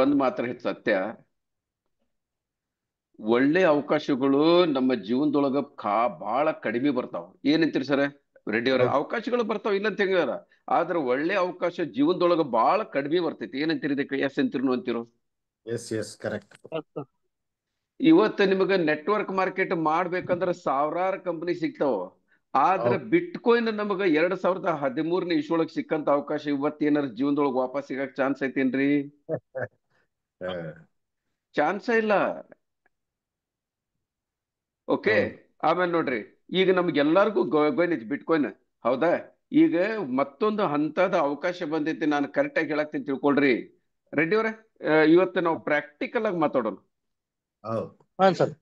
ಒಂದ್ ಮಾತ್ರ ಸತ್ಯ, ಒಳ್ಳೆ ಅವಕಾಶಗಳು ನಮ್ಮ ಜೀವನದೊಳಗ ಬಹಳ ಕಡಿಮೆ ಬರ್ತಾವ. ಏನಂತೀರಿ ಸರ್ ರೆಡ್ಡಿ ಅವ್ರ? ಹೌದು. ಅವಕಾಶಗಳು ಬರ್ತಾವ ಇಲ್ಲ ಅಂತ ಹೇಳಿದಾರ, ಆದ್ರೆ ಒಳ್ಳೆ ಅವಕಾಶ ಜೀವನದೊಳಗ ಬಹಳ ಕಡಿಮೆ ಬರ್ತೈತಿ. ಏನಂತೀರಿ ಇದಕ್ಕೆ? ಎಸ್ ಅಂತೀರಿ ಅಂತೀರು? S yes correct. ಇವತ್ತು ನಿಮಗೆ ನೆಟ್ವರ್ಕ್ ಮಾರ್ಕೆಟ್ ಮಾಡ್ಬೇಕಂದ್ರೆ ಸಾವಿರಾರು ಕಂಪನಿ ಸಿಗ್ತಾವ. ಆದ್ರೆ ಹೌದು. ಬಿಟ್ ಕಾಯಿನ್ ನಮಗ 2013ನೇ ಇಸ್ವಿಯೊಳಗೆ ಸಿಕ್ಕಂತ ಅವಕಾಶ ಇವತ್ತು ಏನಾರ ಜೀವನದೊಳಗೆ ವಾಪಸ್ ಸಿಗಕ್ ಚಾನ್ಸ್ ಐತೇನ್ರಿ? ಚಾನ್ಸ ಇಲ್ಲ. ಓಕೆ. ಹೌದು. ಆಮೇಲೆ ನೋಡ್ರಿ, ಈಗ ನಮ್ಗೆಲ್ಲರಿಗೂ ಗೊತ್ತೈತಿ ಬಿಟ್ ಕಾಯಿನ್, ಹೌದಾ? ಈಗ ಮತ್ತೊಂದು ಹಂತದ ಅವಕಾಶ ಬಂದೈತಿ. ನಾನು ಕರೆಕ್ಟ್ ಆಗಿ ಹೇಳಕ್ತೀನಿ, ತಿಳ್ಕೊಳ್ರಿ ರೆಡ್ಡಿ ಅವ್ರೆ. ಇವತ್ತು ನಾವು ಪ್ರಾಕ್ಟಿಕಲ್ ಆಗಿ ಮಾತಾಡೋಣ. ಹೌದು. ಹಾಂ ಸರ್.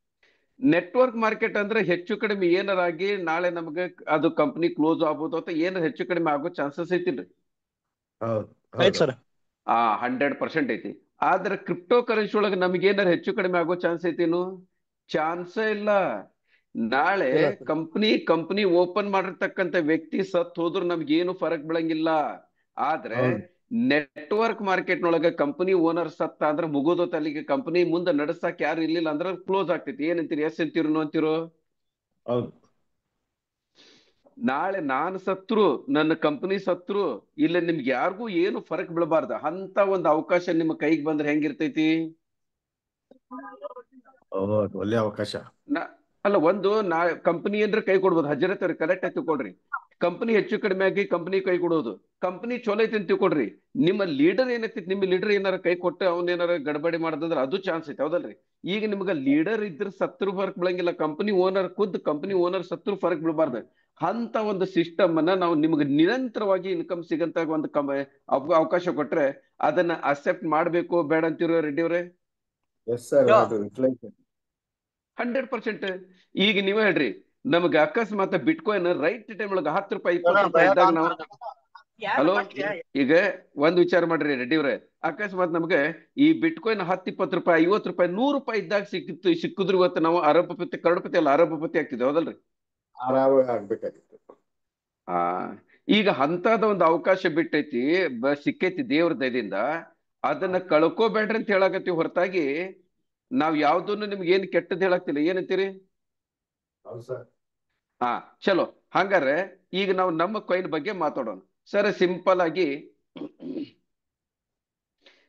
ನೆಟ್ವರ್ಕ್ ಮಾರ್ಕೆಟ್ ಅಂದ್ರೆ ಹೆಚ್ಚು ಕಡಿಮೆ ಏನಾರಾಗಿ ನಾಳೆ ನಮ್ಗೆ ಅದು ಕಂಪನಿ ಕ್ಲೋಸ್ ಆಗ್ಬೋದು ಅಥವಾ ಏನಾರ ಹೆಚ್ಚು ಕಡಿಮೆ ಆಗೋ ಚಾನ್ಸಸ್ ಐತಿಲ್ರಿ? ಹೌದು. ಆಯ್ತು ಸರ್. 100% ಐತಿ. ಆದ್ರೆ ಕ್ರಿಪ್ಟೋ ಕರೆನ್ಸಿ ಒಳಗೆ ನಮ್ಗೆ ಏನಾರ ಹೆಚ್ಚು ಕಡಿಮೆ ಆಗೋ ಚಾನ್ಸ್ ಐತೇನು? ಚಾನ್ಸೇ ಇಲ್ಲ. ನಾಳೆ ಇಲ್ಲ ಸರ್. ಕಂಪನಿ ಓಪನ್ ಮಾಡಿರ್ತಕ್ಕಂಥ ವ್ಯಕ್ತಿ ಸತ್ ಹೋದ್ರು ನಮ್ಗೇನು ಫರಕ್ ಬೀಳಂಗಿಲ್ಲ. ಆದ್ರೆ ಹೌದು. ನೆಟ್ವರ್ಕ್ ಮಾರ್ಕೆಟ್ ನೊಳಗ ಕಂಪನಿ ಓನರ್ ಸತ್ತ ಅಂದ್ರೆ ಮುಗೋದೋತ್ ಅಲ್ಲಿಗೆ. ಕಂಪನಿ ಮುಂದೆ ನಡೆಸಕ್ ಯಾರು ಇರ್ಲಿಲ್ಲ ಅಂದ್ರೆ ಕ್ಲೋಸ್ ಆಗ್ತೈತಿ. ಏನಂತೀರಿ? ಎಸ್ ಅಂತೀರು ಅಂತೀರೋ? ಹೌದು. ನಾಳೆ ನಾನು ಸತ್ರು, ನನ್ನ ಕಂಪನಿ ಸತ್ರು, ಇಲ್ಲ ನಿಮ್ಗೆ ಯಾರಿಗೂ ಏನು ಫರಕ್ ಬೀಳಬಾರ್ದ ಅಂತ ಒಂದು ಅವಕಾಶ ನಿಮ್ಮ ಕೈಗೆ ಬಂದ್ರೆ ಹೆಂಗಿರ್ತೈತಿ? ಹೌದು. ಒಳ್ಳೆ ಅವಕಾಶ. ಅಲ್ಲ, ಒಂದು ಕಂಪನಿ ಏನ್ರ ಕೈ ಕೊಡ್ಬೋದು. ಹಜರತ್ ಅವ್ರಿಗೆ ಕರೆಕ್ಟ್ ಆಗಿ ತಿಳ್ಕೊಡ್ರಿ. ಕಂಪನಿ ಹೆಚ್ಚು ಕಡಿಮೆ ಆಗಿ ಕಂಪನಿ ಕೈ ಕೊಡೋದು. ಕಂಪನಿ ಚಲೋ ಐತಿ ಅಂತ ತಿಳ್ಕೊಡ್ರಿ, ನಿಮ್ಮ ಲೀಡರ್ ಏನೈತಿ, ನಿಮ್ಮ ಲೀಡರ್ ಏನಾರ ಕೈ ಕೊಟ್ಟು ಅವ್ನ ಏನಾರ ಗಡಬಡಿ ಮಾಡದಂದ್ರೆ ಅದು ಚಾನ್ಸ್ ಐತಿ, ಹೌದಲ್ರಿ? ಈಗ ನಿಮ್ಗೆ ಲೀಡರ್ ಇದ್ರ ಸತ್ರು ಫರಕ್ ಬೀಳಂಗಿಲ್ಲ, ಕಂಪನಿ ಓನರ್ ಸತ್ರು ಫರಕ್ ಬೀಳಬಾರ್ದು. ಅಂತ ಒಂದು ಸಿಸ್ಟಮ್ ಅನ್ನ ನಾವು ನಿಮ್ಗೆ ನಿರಂತರವಾಗಿ ಇನ್ಕಮ್ ಸಿಗಂತ ಒಂದು ಅವಕಾಶ ಕೊಟ್ರೆ ಅದನ್ನ ಅಕ್ಸೆಪ್ಟ್ ಮಾಡ್ಬೇಕು ಬೇಡ ಅಂತಿರೋ ರೆಡ್ಡಿ ಅವರೇ? Yes sir. ಅದು 100%. ಈಗ ನೀವೇ ಹೇಳ್ರಿ, ನಮ್ಗೆ ಅಕಸ್ಮಾತ್ ಬಿಟ್ ಕಾಯಿನ್ ರೈಟ್ ಟೈಮ್ ಒಳಗೆ 10 ರೂಪಾಯಿ 20 ರೂಪಾಯಿ ಇದ್ದಾಗ ನಾವು, ಹಲೋ, ಈಗ ಒಂದ್ ವಿಚಾರ ಮಾಡ್ರಿ ರೆಡ್ಡಿ ಅವ್ರೆ, ಅಕಸ್ಮಾತ್ ನಮ್ಗೆ ಈ ಬಿಟ್ ಕಾಯಿನ್ 10, 20 ರೂಪಾಯಿ, 50 ರೂಪಾಯಿ, 100 ರೂಪಾಯಿ ಇದ್ದಾಗ ಸಿಕ್ಕಿದ್ರು ಇವತ್ತು ನಾವು ಅರಬಪತಿ, ಕರೋಡಪತಿ ಅಲ್ಲ ಅರಬಪತಿ ಆಗ್ತಿದ್ವಿ, ಹೌದಲ್ರಿ? ಆರಾಮಾಗಿ ಆಗ್ಬೇಕಾಗಿತ್ತು. ಆ ಈಗ ಅಂತದ ಒಂದು ಅವಕಾಶ ಬಿಟ್ಟೈತಿ, ಸಿಕ್ಕೈತಿ ದೇವ್ರ ದಯದಿಂದ. ಅದನ್ನ ಕಳ್ಕೋಬೇಡ್ರಿ ಅಂತ ಹೇಳಕತ್ತೀವಿ ಹೊರತಾಗಿ ನಾವ್ ಯಾವ್ದನ್ನು ನಿಮ್ಗೆ ಏನ್ ಕೆಟ್ಟದ್ ಹೇಳಕ್ತಿಲ್ಲ. ಏನಂತೀರಿ? ಹೌದು ಸರ್. ಚಲೋ. ಹಂಗಾರೆ ಈಗ ನಾವು ನಮ್ಮ ಕಾಯಿನ್ ಬಗ್ಗೆ ಮಾತಾಡೋಣ ಸರ್. ಸಿಂಪಲ್ ಆಗಿ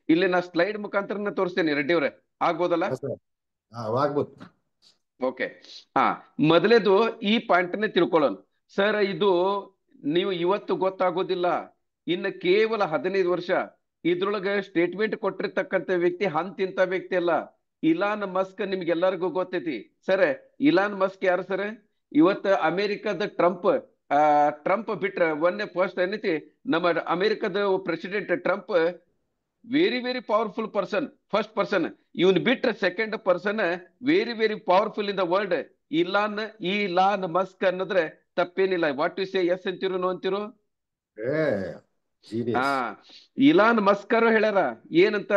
ಇಲ್ಲಿ ನಾ ಸ್ಲೈಡ್ ಮುಖಾಂತರ ತೋರಿಸ್ತೇನೆ ರೆಡ್ಡಿ ಅವ್ರೆ, ಆಗ್ಬೋದಲ್ಲ? ಆಗ್ಬೋದು. ಓಕೆ. ಮೊದಲೇದು ಈ ಪಾಯಿಂಟ್ನೇ ತಿಳ್ಕೊಳ್ಳೋಣ ಸರ್. ಇದು ನೀವು ಇವತ್ತು ಗೊತ್ತಾಗೋದಿಲ್ಲ, ಇನ್ನು ಕೇವಲ 15 ವರ್ಷ. ಇದ್ರೊಳಗೆ ಸ್ಟೇಟ್ಮೆಂಟ್ ಕೊಟ್ಟಿರ್ತಕ್ಕಂಥ ವ್ಯಕ್ತಿ ಇಂಥ ವ್ಯಕ್ತಿ ಅಲ್ಲ. ಇಲಾನ್ ಮಸ್ಕ್ ನಿಮ್ಗೆಲ್ಲರಿಗೂ ಗೊತ್ತೈತಿ ಸರ್. ಇಲಾನ್ ಮಸ್ಕ್ ಯಾರು ಸರ್? ಇವತ್ತು ಅಮೆರಿಕದ ಟ್ರಂಪ್ ಬಿಟ್ರೆ ಒಂದೇ ಫಸ್ಟ್ ಏನೈತಿ, ನಮ್ಮ ಅಮೆರಿಕದ president Trump very very powerful person, first person. ಇವನ್ ಬಿಟ್ರೆ second person very very powerful in the world Elon Musk ಅನ್ನೋದ್ರೆ ತಪ್ಪೇನಿಲ್ಲ. What you say? ಎಸ್ ಅಂತಿರು ನೋ ಅಂತಿರು? ಇಲಾನ್ ಮಸ್ಕರ್ ಹೇಳ್ಯಾರ ಏನಂತ?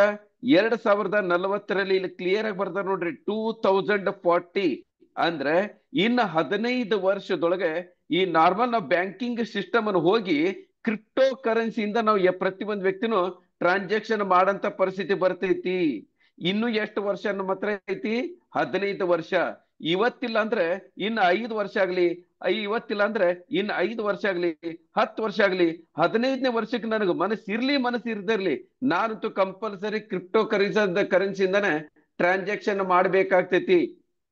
2040ರಲ್ಲಿ ಇಲ್ಲಿ ಕ್ಲಿಯರ್ ಆಗಿ ಬರ್ದಾರ ನೋಡ್ರಿ, 2040 ಅಂದ್ರೆ ಇನ್ನು 15 ವರ್ಷದೊಳಗೆ ಈ ನಾರ್ಮಲ್ ನಾವು ಬ್ಯಾಂಕಿಂಗ್ ಸಿಸ್ಟಮ್ ಅನ್ನು ಹೋಗಿ ಕ್ರಿಪ್ಟೋ ಕರೆನ್ಸಿಯಿಂದ ನಾವು ಪ್ರತಿಯೊಂದು ವ್ಯಕ್ತಿನೂ ಟ್ರಾನ್ಸಾಕ್ಷನ್ ಮಾಡಂತ ಪರಿಸ್ಥಿತಿ ಬರ್ತೈತಿ. ಇನ್ನು ಎಷ್ಟು ವರ್ಷ ನಮ್ಮ ಹತ್ರ ಐತಿ? 15 ವರ್ಷ. ಇವತ್ತಿಲ್ಲ ಅಂದ್ರೆ ಇನ್ನು 5 ವರ್ಷ ಆಗ್ಲಿ, ಇವತ್ತಿಲ್ಲ ಅಂದ್ರೆ ಇನ್ನು 5 ವರ್ಷ ಆಗ್ಲಿ, 10 ವರ್ಷ ಆಗ್ಲಿ, 15ನೇ ವರ್ಷಕ್ಕೆ ನನಗೆ ಮನಸ್ಸು ಇರ್ದಿರ್ಲಿ, ನಾನಂತೂ ಕಂಪಲ್ಸರಿ ಕ್ರಿಪ್ಟೋ ಕರೆನ್ಸಿಯಿಂದಾನೆ ಟ್ರಾನ್ಸಾಕ್ಷನ್ ಮಾಡ್ಬೇಕಾಗ್ತೈತಿ.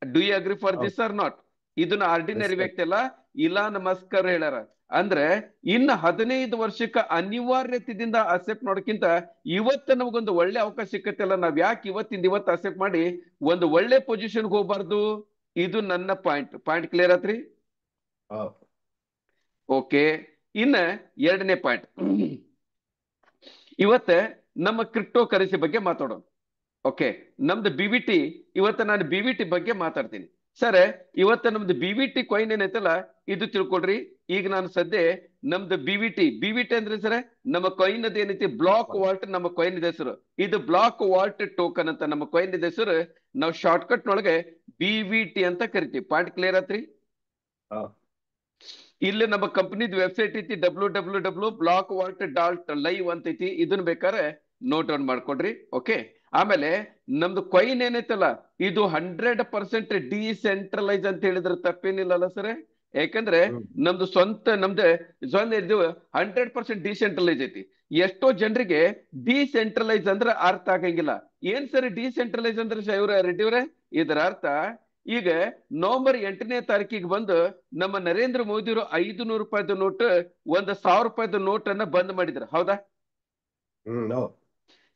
Do you agree for this or not? ಇದನ್ನ ಆರ್ಡಿನರಿ ವ್ಯಕ್ತಿ ಅಲ್ಲ, ಇಲಾನ್ ಮಸ್ಕರ್ ಹೇಳ್ಯಾರ. ಅಂದ್ರೆ ಇನ್ನು 15 ವರ್ಷಕ್ಕೆ ಅನಿವಾರ್ಯತೆಯಿಂದ ಅಕ್ಸೆಪ್ಟ್ ಮಾಡೋಕ್ಕಿಂತ ಇವತ್ತು ನಮಗೊಂದು ಒಳ್ಳೆ ಅವಕಾಶ ಸಿಕ್ಕತ್ತಲ್ಲ, ನಾವ್ ಯಾಕೆ ಇವತ್ತು ಅಕ್ಸೆಪ್ಟ್ ಮಾಡಿ ಒಂದು ಒಳ್ಳೆ ಪೊಸಿಷನ್ಗೆ ಹೋಗ್ಬಾರ್ದು? ಇದು ನನ್ನ ಪಾಯಿಂಟ್ ಕ್ಲಿಯರ್ ಆತ್ರಿ? ಓಕೆ. ಇನ್ನ ಎರಡನೇ ಪಾಯಿಂಟ್, ಇವತ್ತ ನಮ್ಮ ಕ್ರಿಪ್ಟೋ ಕರೆನ್ಸಿ ಬಗ್ಗೆ ಮಾತಾಡೋಣ. ಓಕೆ. ನಮ್ದು BVT, ಇವತ್ತು ನಾನು BVT ಬಗ್ಗೆ ಮಾತಾಡ್ತೀನಿ ಸರ್. ಇವತ್ತು ನಮ್ದು BVT ಕಾಯಿನ್ ಏನೈತಲ್ಲ, ಇದು ತಿಳ್ಕೊಳ್ರಿ. ಈಗ ನಾನು ಸದ್ಯ ನಮ್ದು BVT ಅಂದ್ರೆ ಸರ್ ನಮ್ಮ ಕಾಯಿನ್ ಅದ ಏನೈತಿ, ಬ್ಲಾಕ್ ವಾಲ್ಟ್ ನಮ್ಮ ಕಾಯಿನ್ ಇದೆ ಹೆಸರು. ಇದು ಬ್ಲಾಕ್ ವಾಲ್ಟ್ ಟೋಕನ್ ಅಂತ ನಮ್ಮ ಕಾಯಿನ್ ಇದೆ ಹೆಸರು. ನಾವು ಶಾರ್ಟ್ಕಟ್ ನೊಳಗೆ BVT ಅಂತ ಕರಿತೀವಿ. ಪಾಯಿಂಟ್ ಕ್ಲಿಯರ್ ಆತ್ರಿ? ಇಲ್ಲಿ ನಮ್ಮ ಕಂಪನಿದ ವೆಬ್ಸೈಟ್ ಐತಿ, www.blockwalt.live ಅಂತ ಐತಿ. ಇದನ್ನ ಬೇಕಾದ್ರೆ ನೋಟ್ ಡೌನ್ ಮಾಡ್ಕೊಡ್ರಿ. ಓಕೆ, ಆಮೇಲೆ ನಮ್ದು ಕಾಯಿನ್ ಏನೈತಲ್ಲ ಇದು 100% ಡಿಸೆಂಟ್ರಲೈಸ್ ಅಂತ ಹೇಳಿದ್ರೆ ತಪ್ಪೇನಿಲ್ಲಲ್ಲ ಸರ್? ಯಾಕಂದ್ರೆ ನಮ್ದು ಸ್ವಂತ ಇದು 100% ಡಿಸೆಂಟ್ರಲೈಸ್ ಐತಿ. ಎಷ್ಟೋ ಜನರಿಗೆ ಡಿಸೆಂಟ್ರಲೈಸ್ ಅಂದ್ರೆ ಅರ್ಥ ಆಗಂಗಿಲ್ಲ. ಏನ್ ಸರಿ ಡಿಸೆಂಟ್ರಲೈಸ್ ಅಂದ್ರೆ ರೆಡ್ಡಿ ಅವರೇ? ಇದರ ಅರ್ಥ ಈಗ ನವೆಂಬರ್ 8ನೇ ತಾರೀಕಿಗೆ ಬಂದು ನಮ್ಮ ನರೇಂದ್ರ ಮೋದಿ ಅವರು 500 ರೂಪಾಯಿದ ನೋಟ್ 1,000 ರೂಪಾಯಿದ ನೋಟ್ ಅನ್ನ ಬಂದ್ ಮಾಡಿದ್ರು, ಹೌದಾ?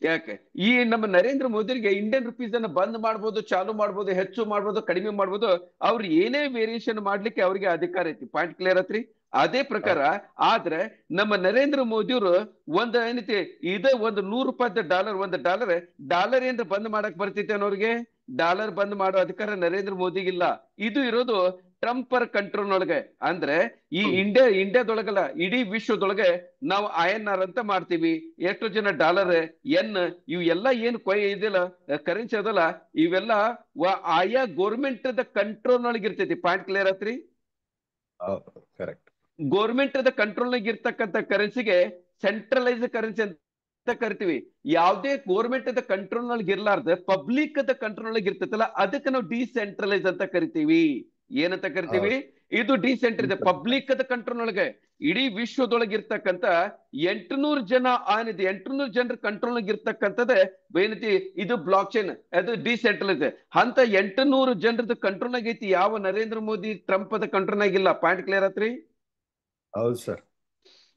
ಯಾಕೆ ಈ ನಮ್ಮ ನರೇಂದ್ರ ಮೋದಿಗೆ ಇಂಡಿಯನ್ ರುಪೀಸ್ ಅನ್ನ ಬಂದ್ ಮಾಡ್ಬೋದು, ಚಾಲು ಮಾಡ್ಬೋದು, ಹೆಚ್ಚು ಮಾಡ್ಬೋದು, ಕಡಿಮೆ ಮಾಡ್ಬೋದು, ಅವ್ರು ಏನೇ ವೇರಿಯೇಷನ್ ಮಾಡ್ಲಿಕ್ಕೆ ಅವ್ರಿಗೆ ಅಧಿಕಾರ ಐತಿ. ಪಾಯಿಂಟ್ ಕ್ಲಿಯರ್ ಆತ್ರಿ? ಅದೇ ಪ್ರಕಾರ ಆದ್ರೆ ನಮ್ಮ ನರೇಂದ್ರ ಮೋದಿ ಅವರು ಏನೈತಿ ಇದೇ 100 ರೂಪಾಯಿದ ಡಾಲರ್ ಏನ್ರ ಬಂದ್ ಮಾಡಕ್ ಬರ್ತೈತೆ ಅನ್ನೋರಿಗೆ? ಡಾಲರ್ ಬಂದ್ ಮಾಡೋ ಅಧಿಕಾರ ನರೇಂದ್ರ ಮೋದಿಗಿಲ್ಲ. ಇದು ಇರೋದು ಟ್ರಂಪರ್ ಕಂಟ್ರೋಲ್ ಒಳಗೆ. ಅಂದ್ರೆ ಈ ಇಂಡಿಯಾದೊಳಗಲ್ಲ, ಇಡೀ ವಿಶ್ವದೊಳಗೆ ನಾವು INR ಅಂತ ಮಾಡ್ತೀವಿ. ಎಷ್ಟು ಜನ ಡಾಲರ್, ಎನ್, ಇವೆಲ್ಲ ಏನು ಇದೆಲ್ಲ ಕರೆನ್ಸಿ ಅದಲ್ಲ, ಇವೆಲ್ಲ ಆಯಾ ಗೋರ್ಮೆಂಟ್ ಕಂಟ್ರೋಲ್ ಒಳಗೆ ಇರ್ತೈತಿ. ಪಾಯಿಂಟ್ ಕ್ಲಿಯರ್ ಆತ್ರಿ? ಕರೆಕ್ಟ್. ಗೋರ್ಮೆಂಟ್ ಕಂಟ್ರೋಲ್ ನಾಗ ಇರ್ತಕ್ಕಂಥ ಕರೆನ್ಸಿಗೆ ಸೆಂಟ್ರಲೈಸ್ ಕರೆನ್ಸಿ ಅಂತ ಕರಿತೀವಿ. ಯಾವುದೇ ಗೋರ್ಮೆಂಟ್ ಕಂಟ್ರೋಲ್ ನೊಳಗೆ ಇರ್ಲಾರ್ದ ಪಬ್ಲಿಕ್ ಕಂಟ್ರೋಲ್ ಒಳಗೆ ಇರ್ತೈತಲ್ಲ, ಅದಕ್ಕೆ ನಾವು ಡಿಸೆಂಟ್ರಲೈಸ್ ಅಂತ ಕರಿತೀವಿ. ಏನಂತ ಕರಿತೀವಿ? ಇದು ಡಿಸೆಂಟ್ರಲೈಸ್, ಪಬ್ಲಿಕ್ ಕಂಟ್ರೋಲ್ ಒಳಗೆ ಇಡೀ ವಿಶ್ವದೊಳಗೆ ಇರ್ತಕ್ಕಂಥ 800 ಜನರ ಕಂಟ್ರೋಲ್ ನಾಗ ಇರ್ತಕ್ಕಂಥದ್ದೇ ಏನೈತಿ ಇದು ಬ್ಲಾಕ್ ಚೈನ್, ಅದು ಡಿಸೆಂಟ್ರಲೈಸ್ ಅಂತ 800 ಜನರದ ಕಂಟ್ರೋಲ್ ನಾಗ ಐತಿ. ಯಾವ ನರೇಂದ್ರ ಮೋದಿ ಟ್ರಂಪ್ ಕಂಟ್ರೋಲ್ ನಾಗಿಲ್ಲ. ಪಾಯಿಂಟ್ ಕ್ಲಿಯರ್ ಆತ್ರಿ? ಹೌದು ಸರ್.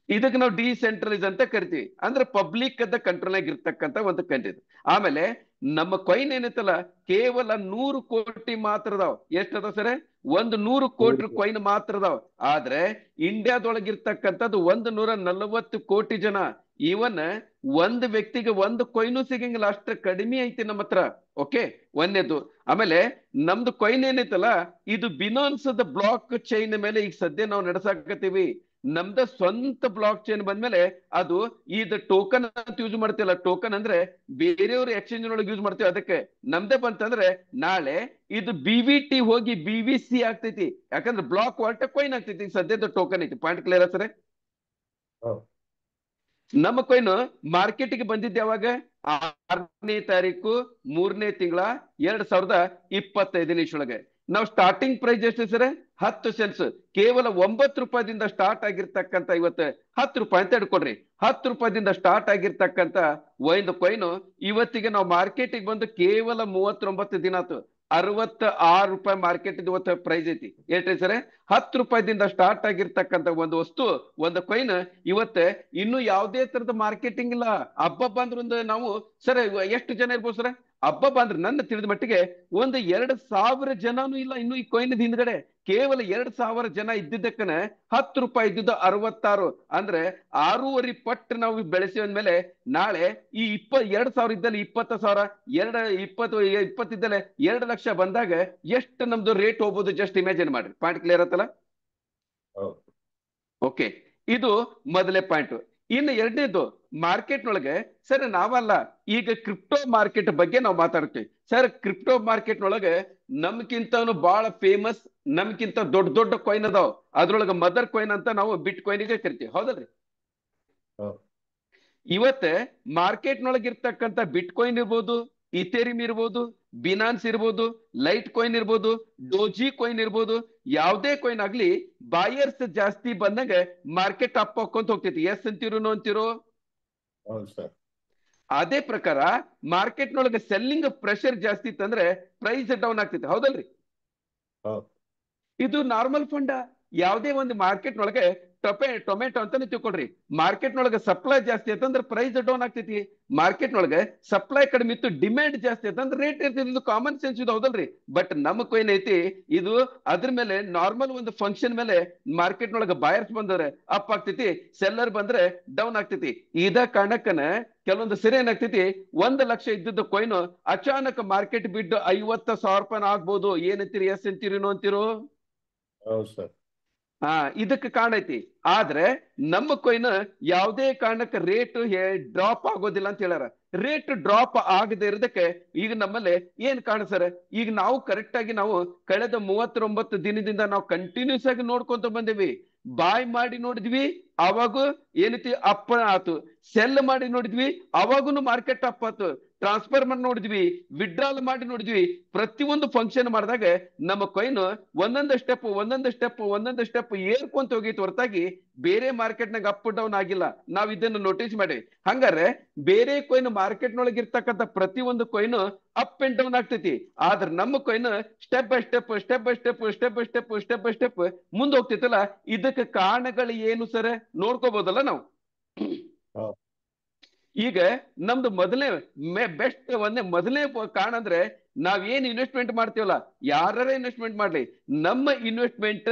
ಇದಕ್ಕೆ ನಾವು ಡಿಸೆಂಟ್ರಲೈಸ್ ಅಂತ ಕರಿತೀವಿ. ಅಂದ್ರೆ ಪಬ್ಲಿಕ್ ಕಂಟ್ರೋಲ್ ಆಗಿ ಇರ್ತಕ್ಕಂಥ ಒಂದು ಕಂಟ್ರಿ. ಆಮೇಲೆ ನಮ್ಮ ಕಾಯಿನ್ ಏನೈತಲ್ಲ ಕೇವಲ 100 ಕೋಟಿ ಮಾತ್ರ ಅದಾವ. ಎಷ್ಟದ ಸರ್? 100 ಕೋಟಿ ಕಾಯಿನ್ ಮಾತ್ರ ಅದಾವ. ಆದ್ರೆ ಇಂಡಿಯಾದೊಳಗಿರ್ತಕ್ಕಂಥದ್ದು 140 ಕೋಟಿ ಜನ. ಇವನ್ ಒಂದ್ ವ್ಯಕ್ತಿಗೆ ಒಂದು ಕಾಯಿನು ಸಿಗಂಗಿಲ್ಲ, ಅಷ್ಟ ಕಡಿಮೆ ಐತಿ ನಮ್ಮ ಹತ್ರ. ಓಕೆ, ಒಂದೇದು. ಆಮೇಲೆ ನಮ್ದು ಕಾಯಿನ್ ಏನೈತಲ್ಲ ಇದು ಬಿನಾನ್ಸ್ ಬ್ಲಾಕ್ ಚೈನ್ ಮೇಲೆ ಈಗ ಸದ್ಯ ನಾವು ನಡೆಸಾಕತ್ತೀವಿ. ನಮ್ದ ಸ್ವಂತ ಬ್ಲಾಕ್ ಚೈನ್ ಬಂದ್ಮೇಲೆ ಅದು ಇದು ಟೋಕನ್ ಅಂತ ಯೂಸ್ ಮಾಡ್ತೀವಲ್ಲ, ಟೋಕನ್ ಅಂದ್ರೆ ಬೇರೆಯವ್ರ ಎಕ್ಸ್ಚೇಂಜ್ ಒಳಗೆ ಯೂಸ್ ಮಾಡ್ತೀವಿ. ಅದಕ್ಕೆ ನಮ್ದೇ ಬಂತಂದ್ರೆ ನಾಳೆ ಇದು BVT ಹೋಗಿ BVC ಆಗ್ತೈತಿ. ಯಾಕಂದ್ರೆ ಬ್ಲಾಕ್ ವಾಲ್ಟ್ ಕಾಯಿನ್ ಆಗ್ತೈತಿ. ಸದ್ಯದ ಟೋಕನ್ ಐತಿ. Point clear sir? ನಮ್ಮ ಕಾಯಿನ್ ಮಾರ್ಕೆಟ್ಗೆ ಬಂದಿದ್ದೆ ಯಾವಾಗ? 6ನೇ ತಾರೀಕು 3ನೇ ತಿಂಗಳ 2025 ಒಳಗೆ. ನಾವು ಸ್ಟಾರ್ಟಿಂಗ್ ಪ್ರೈಸ್ ಎಷ್ಟು ಸರ್? 10 ಸೆಂಟ್ಸ್. ಕೇವಲ 9 ರೂಪಾಯಿದಿಂದ ಸ್ಟಾರ್ಟ್ ಆಗಿರ್ತಕ್ಕಂಥ ಇವತ್ತು 10 ರೂಪಾಯಿ ಅಂತ ಹಿಡ್ಕೊಡ್ರಿ. 10 ರೂಪಾಯಿದಿಂದ ಸ್ಟಾರ್ಟ್ ಆಗಿರ್ತಕ್ಕಂಥ ಒಂದು ಕಾಯಿನ್ ಇವತ್ತಿಗೆ ನಾವು ಮಾರ್ಕೆಟಿಗೆ ಬಂದು ಕೇವಲ 39 ದಿನ ಆಯ್ತು. 66 ರೂಪಾಯಿ ಮಾರ್ಕೆಟ್ ಇವತ್ತು ಪ್ರೈಸ್ ಐತಿ. ಎಷ್ಟ್ರಿ ಸರ್? 10 ರೂಪಾಯಿದಿಂದ ಸ್ಟಾರ್ಟ್ ಆಗಿರ್ತಕ್ಕಂಥ ಒಂದು ವಸ್ತು, ಒಂದು ಕಾಯಿನ್ ಇವತ್ತೆ ಇನ್ನು ಯಾವುದೇ ತರದ ಮಾರ್ಕೆಟಿಂಗ್ ಇಲ್ಲ. ಹಬ್ಬ ಬಂದ್ರಿಂದ ನಾವು ಸರ್ ಎಷ್ಟು ಜನ ಇರ್ಬೋದು ಸರ್? ಹಬ್ಬ ಬಂದ್ರೆ ನನ್ನ ತಿಳಿದ ಮಟ್ಟಿಗೆ 2,000 ಜನನೂ ಇಲ್ಲ ಇನ್ನು ಈ ಕಾಯಿನ್ ಹಿಂದ್ಗಡೆ. ಕೇವಲ 2,000 ಜನ ಇದ್ದಿದ್ದಕ್ಕನ 10 ರೂಪಾಯಿ ಇದ್ದಿದ್ದು 66, ಅಂದ್ರೆ 6.5 ಪಟ್ಟು ನಾವು ಬೆಳೆಸಿದ್ಮೇಲೆ ನಾಳೆ ಈ 2,000 ಇದ್ದಲ್ಲಿ 20,000, 20 ಇದ್ದಲ್ಲಿ 2 ಲಕ್ಷ ಬಂದಾಗ ಎಷ್ಟು ನಮ್ದು ರೇಟ್ ಹೋಗ್ಬೋದು ಜಸ್ಟ್ ಇಮ್ಯಾಜಿನ್ ಮಾಡ್ರಿ. ಪಾಯಿಂಟ್ ಕ್ಲಿಯರ್ ಆತಲ್ಲ? ಓಕೆ, ಇದು ಮೊದಲೇ ಪಾಯಿಂಟ್. ಇನ್ನು ಎರಡನೇದು ಮಾರ್ಕೆಟ್ ನೊಳಗೆ ಸರ್ ನಾವಲ್ಲ, ಈಗ ಕ್ರಿಪ್ಟೋ ಮಾರ್ಕೆಟ್ ಬಗ್ಗೆ ನಾವು ಮಾತಾಡ್ತೀವಿ ಸರ್. ಕ್ರಿಪ್ಟೋ ಮಾರ್ಕೆಟ್ ನೊಳಗೆ ನಮ್ಗಿಂತನು ಬಹಳ ಫೇಮಸ್, ನಮ್ಗಿಂತ ದೊಡ್ಡ ಕಾಯಿನ್ ಅದಾವ. ಅದ್ರೊಳಗೆ ಮದರ್ ಕಾಯಿನ್ ಅಂತ ನಾವು ಬಿಟ್ ಕಾಯಿನ್ಗೆ ಕರಿತೀವಿ, ಹೌದಲ್ರಿ? ಇವತ್ತೆ ಮಾರ್ಕೆಟ್ ನೊಳಗೆ ಇರ್ತಕ್ಕಂಥ ಬಿಟ್ ಕಾಯಿನ್ ಇರ್ಬೋದು, ಇಥೇರಿಯಂ ಇರ್ಬೋದು, ಬಿನಾನ್ಸ್ ಇರ್ಬೋದು, ಲೈಟ್ ಕಾಯಿನ್ ಇರ್ಬೋದು, ಡೋಜಿ ಕಾಯಿನ್ ಇರ್ಬೋದು, ಯಾವುದೇ ಕಾಯಿನ್ ಆಗ್ಲಿ ಬಾಯರ್ಸ್ ಜಾಸ್ತಿ ಬಂದಾಗ ಮಾರ್ಕೆಟ್ ಅಪ್ ಹಾಕೊಂತ ಹೋಗ್ತೈತಿ. ಎಸ್ ಅಂತಿರೋ ನೋ ಅಂತಿರೋ? ಅದೇ ಪ್ರಕಾರ ಮಾರ್ಕೆಟ್ ನೊಳಗೆ ಸೆಲ್ಲಿಂಗ್ ಪ್ರೆಷರ್ ಜಾಸ್ತಿ ಇತ್ತಂದ್ರೆ ಪ್ರೈಸ್ ಡೌನ್ ಆಗ್ತೈತಿ, ಹೌದಲ್ರಿ? ಇದು ನಾರ್ಮಲ್ ಫಂಡ. ಯಾವುದೇ ಒಂದು ಮಾರ್ಕೆಟ್ ನೊಳಗೆ ಟೊಮೆಟೊ ಅಂತಾನೆ ತಿಳ್ಕೊಳ್ರಿ, ಮಾರ್ಕೆಟ್ ನೊಳಗೆ ಸಪ್ಲೈ ಜಾಸ್ತಿ ಆಯ್ತಂದ್ರೆ ಪ್ರೈಸ್ ಡೌನ್ ಆಗ್ತೈತಿ. ಮಾರ್ಕೆಟ್ ನೊಳಗೆ ಸಪ್ಲೈ ಕಡಿಮೆ ಇತ್ತು, ಡಿಮ್ಯಾಂಡ್ ಜಾಸ್ತಿ ಆಯ್ತಂದ್ರೆ ರೇಟ್ ಇರ್ತೈತಿ. ಇದು ಕಾಮನ್ ಸೆನ್ಸ್ ಇದು, ಹೌದಲ್ರಿ? ಬಟ್ ನಮ್ಮ ಕಾಯಿನ್ ಐತಿ ಇದು ಅದ್ರ ಮೇಲೆ ನಾರ್ಮಲ್ ಒಂದು ಫಂಕ್ಷನ್ ಮೇಲೆ ಮಾರ್ಕೆಟ್ ನೊಳಗೆ ಬಾಯರ್ಸ್ ಬಂದ್ರೆ ಅಪ್ ಆಗ್ತೈತಿ, ಸೆಲ್ಲರ್ ಬಂದ್ರೆ ಡೌನ್ ಆಗ್ತೈತಿ. ಇದ ಕಾರಣಕ್ಕನ ಕೆಲವೊಂದು ಸರಿ ಏನಾಗ್ತೈತಿ, 1 ಲಕ್ಷ ಇದ್ದಿದ್ದು ಕಾಯಿನ್ ಅಚಾನಕ್ ಮಾರ್ಕೆಟ್ ಬಿದ್ದು 50,000 ರೂಪಾಯಿ ಆಗ್ಬೋದು. ಏನಂತೀರಿ? ಎಸ್ ಅಂತೀರಿ ನೋ ಅಂತಿರೋ? ಇದಕ್ಕೆ ಕಾರಣ ಐತಿ. ಆದ್ರೆ ನಮ್ಮ ಕಾಯಿನ್ ಯಾವುದೇ ಕಾರಣಕ್ಕೆ ರೇಟ್ ಡ್ರಾಪ್ ಆಗೋದಿಲ್ಲ ಅಂತ ಹೇಳ್ಯಾರ. ರೇಟ್ ಡ್ರಾಪ್ ಆಗದೆ ಇರೋದಕ್ಕೆ ಈಗ ನಮ್ಮಲ್ಲಿ ಏನ್ ಕಾರಣ ಸರ್? ಈಗ ನಾವು ಕರೆಕ್ಟ್ ಆಗಿ ನಾವು ಕಳೆದ 39 ದಿನದಿಂದ ನಾವು ಕಂಟಿನ್ಯೂಸ್ ಆಗಿ ನೋಡ್ಕೊಂತ ಬಂದೇವಿ. ಬಾಯ್ ಮಾಡಿ ನೋಡಿದ್ವಿ, ಅವಾಗೂ ಏನೈತಿ ಅಪ್ ಆತು. ಸೆಲ್ ಮಾಡಿ ನೋಡಿದ್ವಿ, ಅವಾಗೂ ಮಾರ್ಕೆಟ್ ಅಪ್ ಆತು. ಟ್ರಾನ್ಸ್ಫರ್ ಮಾಡಿ ನೋಡಿದ್ವಿ, ವಿಡ್ರಾಲ್ ಮಾಡಿ ನೋಡಿದ್ವಿ. ಪ್ರತಿಯೊಂದು ಫಂಕ್ಷನ್ ಮಾಡಿದಾಗ ನಮ್ಮ ಕಾಯಿನ್ ಒಂದೊಂದು ಸ್ಟೆಪ್ ಏರ್ಕೊಂತ ಹೋಗೈತಿ ಹೊರತಾಗಿ ಬೇರೆ ಮಾರ್ಕೆಟ್ ನಾಗ ಅಪ್ ಡೌನ್ ಆಗಿಲ್ಲ. ನಾವ್ ಇದನ್ನ ನೋಟಿಸ್ ಮಾಡಿ. ಹಂಗಾರೆ ಬೇರೆ ಕಾಯಿನ್ ಮಾರ್ಕೆಟ್ ನೊಳಗೆ ಇರ್ತಕ್ಕಂಥ ಪ್ರತಿಯೊಂದು ಕಾಯಿನ್ ಅಪ್ ಅಂಡ್ ಡೌನ್ ಆಗ್ತೈತಿ. ಆದ್ರೆ ನಮ್ಮ ಕಾಯಿನ್ ಸ್ಟೆಪ್ ಬೈ ಸ್ಟೆಪ್ ಮುಂದೆ ಹೋಗ್ತೈತಲ್ಲ. ಇದಕ್ಕೆ ಕಾರಣಗಳು ಏನು ಸರ್ ನೋಡ್ಕೋಬಹುದಲ್ಲ ನಾವು. ಈಗ ನಮ್ದು ಮೊದಲನೇ ಕಾರಣ ಅಂದ್ರೆ ನಾವೇನ್ ಇನ್ವೆಸ್ಟ್ಮೆಂಟ್ ಮಾಡ್ತೀವಲ್ಲ, ಯಾರ ಇನ್ವೆಸ್ಟ್ಮೆಂಟ್ ಮಾಡ್ಲಿ, ನಮ್ಮ ಇನ್ವೆಸ್ಟ್ಮೆಂಟ್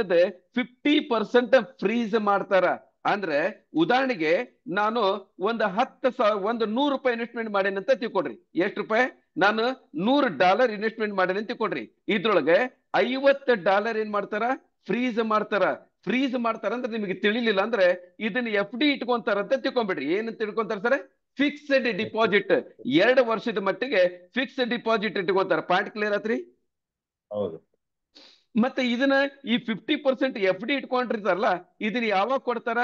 50% ಫ್ರೀಸ್ ಮಾಡ್ತಾರ. ಅಂದ್ರೆ ಉದಾಹರಣೆಗೆ ನಾನು ಒಂದು $100 ಇನ್ವೆಸ್ಟ್ಮೆಂಟ್ ಮಾಡೇನಿ ಅಂತ ತಿಳ್ಕೊಡ್ರಿ. ಎಷ್ಟು ರೂಪಾಯಿ? ನಾನು $100 ಇನ್ವೆಸ್ಟ್ಮೆಂಟ್ ಮಾಡೇನಿ ಅಂತ ತಿಳ್ಕೊಡ್ರಿ. ಇದ್ರೊಳಗೆ $50 ಏನ್ ಮಾಡ್ತಾರ? ಫ್ರೀಸ್ ಮಾಡ್ತಾರ. ಫ್ರೀಸ್ ಮಾಡ್ತಾರ ಅಂದ್ರೆ ನಿಮಗೆ ತಿಳಿಲಿಲ್ಲ ಅಂದ್ರೆ ಇದನ್ನ FD ಇಟ್ಕೊಂತಾರಂತ ತಿಳ್ಕೊಂಬಿಡ್ರಿ. ಏನಂತ ತಿಳ್ಕೊಂತಾರ ಸರ್? Fixed deposit. 2 ವರ್ಷದ ಮಟ್ಟಿಗೆ ಫಿಕ್ಸ್ಡ್ ಡಿಪಾಸಿಟ್ ಇಟ್ಕೊಂತಾರ. ಪಾಯಿಂಟ್ ಕ್ಲಿಯರ್ ಆತ್ರಿ? ಹೌದು. ಮತ್ತೆ ಇದನ್ನ ಈ 50% FD ಇಟ್ಕೊಂಡಿರ್ತಾರಲ್ಲ, ಇದನ್ನ ಯಾವಾಗ ಕೊಡ್ತಾರ?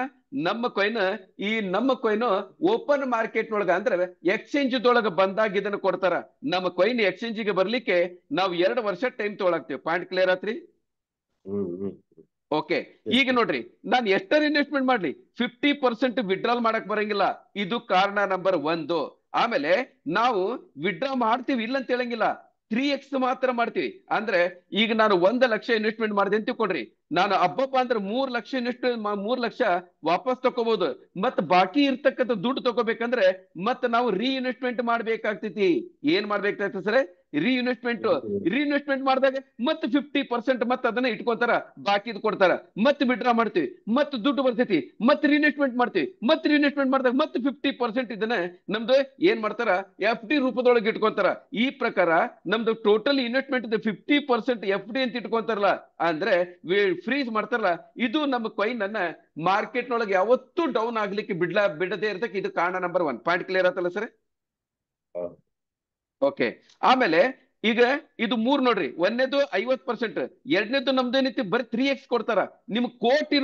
ನಮ್ಮ ಕಾಯಿನ್ ಓಪನ್ ಮಾರ್ಕೆಟ್ ಒಳಗ ಅಂದ್ರೆ ಎಕ್ಸ್ಚೇಂಜ್ ದೊಳಗ ಬಂದಾಗ ಇದನ್ನ ಕೊಡ್ತಾರ. ನಮ್ಮ ಕಾಯಿನ್ ಎಕ್ಸ್ಚೇಂಜ್ ಗೆ ಬರ್ಲಿಕ್ಕೆ ನಾವು 2 ವರ್ಷ ಟೈಮ್ ತಗೊಳಕ್ತಿವಿ. ಪಾಯಿಂಟ್ ಕ್ಲಿಯರ್ ಆತ್ರಿ? ಓಕೆ. ಈಗ ನೋಡ್ರಿ, ನಾನು ಎಷ್ಟರ ಇನ್ವೆಸ್ಟ್ಮೆಂಟ್ ಮಾಡ್ಲಿ 50% ವಿಡ್ರಾಲ್ ಮಾಡಕ್ ಬರಂಗಿಲ್ಲ. ಇದು ಕಾರಣ ನಂಬರ್ 1. ಆಮೇಲೆ ನಾವು ವಿಡ್ರಾ ಮಾಡ್ತೀವಿ ಇಲ್ಲ ಅಂತ ಹೇಳಂಗಿಲ್ಲ, 3x ಮಾತ್ರ ಮಾಡ್ತೀವಿ. ಅಂದ್ರೆ ಈಗ ನಾನು 1 ಲಕ್ಷ ಇನ್ವೆಸ್ಟ್ಮೆಂಟ್ ಮಾಡಿದೆ ಅಂತ ತಿಳ್ಕೊಡ್ರಿ. ನಾನು ಹಬ್ಬಪ್ಪ ಅಂದ್ರೆ 3 ಲಕ್ಷ $3 ಲಕ್ಷ ವಾಪಸ್ ತಗೋಬಹುದು. ಮತ್ ಬಾಕಿ ಇರ್ತಕ್ಕಂಥ ದುಡ್ಡು ತಗೋಬೇಕಂದ್ರೆ ಮತ್ ನಾವು ಇನ್ವೆಸ್ಟ್ಮೆಂಟ್ ಮಾಡ್ಬೇಕಾಗ್ತೈತಿ. ಏನ್ ಮಾಡ್ಬೇಕಾಗ್ತೈತಿ ಸರ್? ಇನ್ವೆಸ್ಟ್ಮೆಂಟ್ ಮಾಡಿದಾಗ ಮತ್ತೆ 50% ಮತ್ತೆ ಅದನ್ನ ಇಟ್ಕೊಂತಾರ, ಬಾಕಿದ್ ಕೊಡ್ತಾರ. ಮತ್ತೆ ವಿಡ್ರಾ ಮಾಡ್ತೀವಿ, ಮತ್ತೆ ದುಡ್ಡು ಬರ್ತೈತಿ, ಮತ್ತೆ ಇನ್ವೆಸ್ಟ್ಮೆಂಟ್ ಮಾಡ್ತೀವಿ. ಮತ್ತೆ ಇನ್ವೆಸ್ಟ್ಮೆಂಟ್ ಮಾಡಿದಾಗ ಮತ್ತೆ 50% ಇದನ್ನ ನಮ್ದು ಏನ್ ಮಾಡ್ತಾರ? FD ರೂಪದೊಳಗೆ ಇಟ್ಕೊಂತಾರ. ಈ ಪ್ರಕಾರ ನಮ್ದು ಟೋಟಲ್ ಇನ್ವೆಸ್ಟ್ಮೆಂಟ್ 50% FD ಅಂತ ಇಟ್ಕೊಂತಾರಲ್ಲ, ಅಂದ್ರೆ ಫ್ರೀಸ್ ಮಾಡ್ತಾರಲ್ಲ. ಇದು ನಮ್ಮ ಕಾಯಿನ್ ಅನ್ನ ಮಾರ್ಕೆಟ್ ನೊಳಗೆ ಯಾವತ್ತೂ ಡೌನ್ ಆಗ್ಲಿಕ್ಕೆ ಬಿಡದೇ ಇರ್ತಕ್ಕೆ ಇದು ಕಾರಣ ನಂಬರ್ 1. ಪಾಯಿಂಟ್ ಕ್ಲಿಯರ್ ಆತಲ್ಲ ಸರ್? ಓಕೆ. ಆಮೇಲೆ ಈಗ ಇದು 3 ನೋಡ್ರಿ. ಒಂದನೇದು 50%, ಎರಡನೇದು ನಮ್ದೇನೈತಿ ಬರೀ 3x ಕೊಡ್ತಾರ. ನಿಮ್ಗೆ ಕೋಟಿ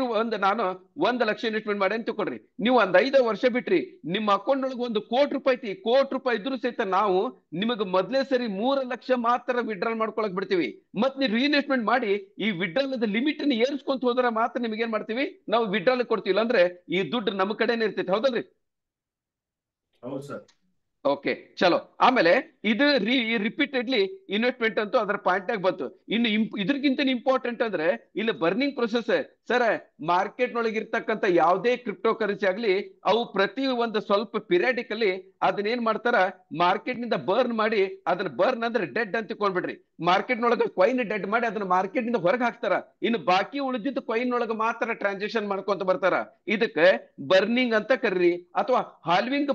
ನಾನು 1 ಲಕ್ಷ ಇನ್ವೆಸ್ಟ್ಮೆಂಟ್ ಮಾಡಿ ಅಂತ ತಿಳ್ಕೊಡ್ರಿ. ನೀವು 5 ವರ್ಷ ಬಿಟ್ರಿ, ನಿಮ್ಮ ಅಕೌಂಟ್ ಒಳಗೆ ₹1 ಕೋಟಿ ಐತಿ. ₹1 ಇದ್ರೂ ಸಹಿತ ನಾವು ನಿಮಗೆ ಮೊದಲೇ ಸರಿ 3 ಲಕ್ಷ ಮಾತ್ರ ವಿಡ್ರಾಲ್ ಮಾಡ್ಕೊಳಕ್ ಬಿಡ್ತೀವಿ. ಮತ್ ನೀವು ಇನ್ವೆಸ್ಟ್ಮೆಂಟ್ ಮಾಡಿ ಈ ವಿಡ್ರಾಲ್ ಲಿಮಿಟ್ ಅನ್ನು ಏರಿಸ್ಕೊಂತ ಹೋದ್ರೆ ಮಾತ್ರ ನಿಮ್ಗೆ ಏನ್ ಮಾಡ್ತೀವಿ? ನಾವು ವಿಡ್ರಾಲ್ ಕೊಡ್ತೀವಿ. ಅಂದ್ರೆ ಈ ದುಡ್ಡು ನಮ್ಮ ಕಡೆನೇ ಇರ್ತೈತಿ. ಹೌದಲ್ರಿ? ಹೌದು ಸರ್. ಓಕೆ, ಚಲೋ. ಆಮೇಲೆ ಇದು ರಿಪೀಟೆಡ್ಲಿ ಇನ್ವೆಸ್ಟ್ಮೆಂಟ್ ಅಂತೂ ಅದರ ಪಾಯಿಂಟ್ ಆಗಿ ಬಂತು. ಇನ್ನು ಇದ್ರಗಿಂತ ಇಂಪಾರ್ಟೆಂಟ್ ಅಂದ್ರೆ ಇಲ್ಲಿ ಬರ್ನಿಂಗ್ ಪ್ರೊಸೆಸ್. ಸರ್, ಮಾರ್ಕೆಟ್ ನೊಳಗೆ ಇರ್ತಕ್ಕಂಥ ಯಾವುದೇ ಕ್ರಿಪ್ಟೋ ಕರೆನ್ಸಿ ಆಗ್ಲಿ, ಅವು ಪ್ರತಿ ಒಂದು ಸ್ವಲ್ಪ ಪಿರಿಯಾಡಿಕಲಿ ಅದನ್ನೇನ್ ಮಾಡ್ತಾರ? ಮಾರ್ಕೆಟ್ ನಿಂದ ಬರ್ನ್ ಮಾಡಿ, ಅದನ್ನ ಬರ್ನ್ ಅಂದ್ರೆ ಡೆಡ್ ಅಂತ ತಿಳ್ಕೊಂಡ್ಬಿಡ್ರಿ. ಮಾರ್ಕೆಟ್ ನೊಳಗೆ ಕಾಯಿನ್ ಡೆಡ್ ಮಾಡಿ ಅದನ್ನ ಮಾರ್ಕೆಟ್ ನಿಂದ ಹೊರಗೆ ಹಾಕ್ತಾರ. ಇನ್ನು ಬಾಕಿ ಉಳಿದಿದ್ದು ಕಾಯಿನ್ ಒಳಗೆ ಮಾತ್ರ ಟ್ರಾನ್ಸಾಕ್ಷನ್ ಮಾಡ್ಕೊಂತ ಬರ್ತಾರ. ಇದಕ್ಕೆ ಬರ್ನಿಂಗ್ ಅಂತ ಕರೀರಿ, ಅಥವಾ ಹ್ಯಾಲ್ವಿಂಗ್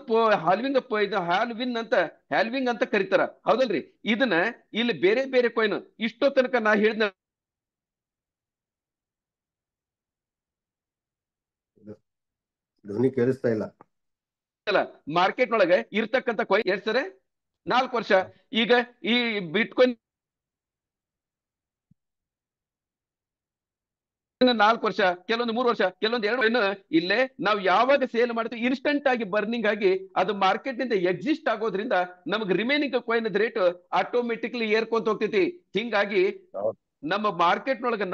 ಅಂತ ಕರೀತಾರ. ಹೌದಲ್ರಿ? ಇದನ್ನ ಇಲ್ಲಿ ಬೇರೆ ಬೇರೆ ಕಾಯಿನ್ ಇಷ್ಟೋ ತನಕ ನಾ ಹೇಳಿದ ಧ್ವನಿ ಕೇಳಿಸ್ತಾ ಇಲ್ಲ. ಮಾರ್ಕೆಟ್ ಒಳಗೆ ಇರ್ತಕ್ಕಂಥ ಕಾಯಿನ್ ಎಷ್ಟು ಸರ್? 4 ವರ್ಷ. ಈಗ ಈ ಬಿಟ್ಕಾಯಿನ್ 4 ವರ್ಷ, ಕೆಲವೊಂದು 3 ವರ್ಷ, ಕೆಲವೊಂದು 2 ವರ್ಷ. ಇಲ್ಲೇ ನಾವು ಯಾವಾಗ ಸೇಲ್ ಮಾಡ್ತೀವಿ ಇನ್ಸ್ಟೆಂಟ್ ಆಗಿ ಬರ್ನಿಂಗ್ ಆಗಿ ಅದು ಮಾರ್ಕೆಟ್ ನಿಂದ ಎಕ್ಸಿಸ್ಟ್ ಆಗೋದ್ರಿಂದ ನಮಗೆ ರಿಮೈನಿಂಗ್ ಕಾಯಿನ್ ರೇಟ್ ಆಟೋಮೆಟಿಕ್ಲಿ ಏರ್ಕೊಂತ ಹೋಗ್ತೈತಿ. ಹಿಂಗಾಗಿ ನಮ್ಮ ಮಾರ್ಕೆಟ್ ನೊಳಗೆ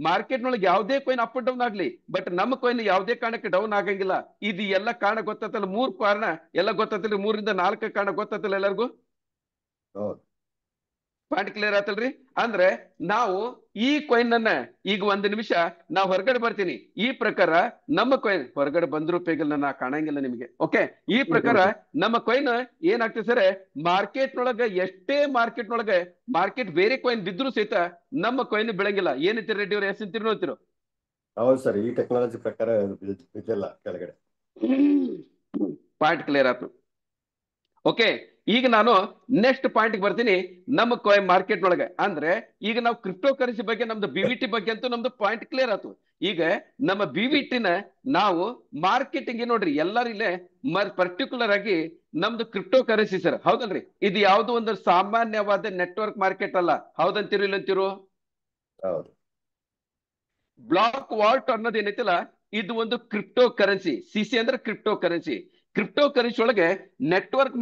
ಮಾರ್ಕೆಟ್ ನೊಳಗೆ ಯಾವುದೇ ಕಾಯಿನ್ ಅಪ್ ಡೌನ್ ಆಗ್ಲಿ, ಬಟ್ ನಮ್ಮ ಕಾಯಿನ್ ಯಾವುದೇ ಕಾರಣಕ್ಕೆ ಡೌನ್ ಆಗಂಗಿಲ್ಲ. ಇದು ಎಲ್ಲ ಕಾರಣ ಗೊತ್ತಾತಲ್ಲ? 3 ಕಾರಣ ಎಲ್ಲ ಗೊತ್ತಾತಲ್ರಿ? 3 ರಿಂದ 4 ಕಾರಣ ಗೊತ್ತಾತಲ್ಲ ಎಲ್ಲರಿಗೂ? ಪಾಯಿಂಟ್ ಕ್ಲಿಯರ್ ಆತಲ್ರಿ? ಅಂದ್ರೆ ನಾವು ಈ ಕಾಯಿನ್ ಅನ್ನ ಈಗ 1 ನಿಮಿಷ ನಾವು ಹೊರಗಡೆ ಬರ್ತೀನಿ. ಈ ಪ್ರಕಾರ ನಮ್ಮ ಕಾಯಿನ್ ಹೊರಗಡೆ ಬಂದ್ರು ಪೇಗಲ್ ನಾ ಕಾಣಂಗಿಲ್ಲ ನಿಮಗೆ. ಓಕೆ, ಈ ಪ್ರಕಾರ ನಮ್ಮ ಕಾಯಿನ್ ಏನಾಗ್ತದೆ ಸರ್? ಮಾರ್ಕೆಟ್ ನೊಳಗೆ ಎಷ್ಟೇ ಮಾರ್ಕೆಟ್ ಬೇರೆ ಕಾಯಿನ್ ಬಿದ್ರು ಸಹಿತ ನಮ್ಮ ಕಾಯಿನ್ ಬೆಳಂಗಿಲ್ಲ. ಏನಂತೀರಿ ರೆಡ್ಡಿ ಅವ್ರು? ಎಸ್ ಅಂತೀರಿ ಅಂತೀರೋ? ಹೌದು ಸರ್, ಈ ಟೆಕ್ನಾಲಜಿ ಪ್ರಕಾರ ಇದೆಲ್ಲ ಕೆಳಗಡೆ. ಪಾಯಿಂಟ್ ಕ್ಲಿಯರ್ ಆಯ್ತು. ಓಕೆ, ಈಗ ನಾನು ನೆಕ್ಸ್ಟ್ ಪಾಯಿಂಟ್ ಬರ್ತೀನಿ. ನಮ್ಮ ಮಾರ್ಕೆಟ್ ಒಳಗೆ ಅಂದ್ರೆ ಈಗ ನಾವು ಕ್ರಿಪ್ಟೋ ಕರೆನ್ಸಿ ಬಗ್ಗೆ, ನಮ್ದು BVT ಬಗ್ಗೆ ಅಂತೂ ನಮ್ದು ಪಾಯಿಂಟ್ ಕ್ಲಿಯರ್ ಆಯ್ತು. ಈಗ ನಮ್ಮ BVT ನ ನಾವು ಮಾರ್ಕೆಟಿಂಗ್ ನೋಡ್ರಿ, ಎಲ್ಲರೂ ಇಲ್ಲೇ ಪರ್ಟಿಕ್ಯುಲರ್ ಆಗಿ ನಮ್ದು ಕ್ರಿಪ್ಟೋ ಕರೆನ್ಸಿ ಸರ್. ಹೌದಲ್ರಿ? ಇದು ಯಾವ್ದು ಒಂದು ಸಾಮಾನ್ಯವಾದ ನೆಟ್ವರ್ಕ್ ಮಾರ್ಕೆಟ್ ಅಲ್ಲ. ಹೌದಂತಿರೋ ಇಲ್ಲಂತಿರೋ? ಹೌದು. ಬ್ಲಾಕ್ ವಾಲ್ಟ್ ಅನ್ನೋದು ಏನೈತಿಲ್ಲ, ಇದು ಒಂದು ಕ್ರಿಪ್ಟೋ ಕರೆನ್ಸಿ. CC ಅಂದ್ರೆ ಕ್ರಿಪ್ಟೋ ಕರೆನ್ಸಿ. ಕ್ರಿಪ್ಟೋ ಕರೆನ್ಸಿ ಒಳಗೆ ನೆಟ್ವರ್ಕ್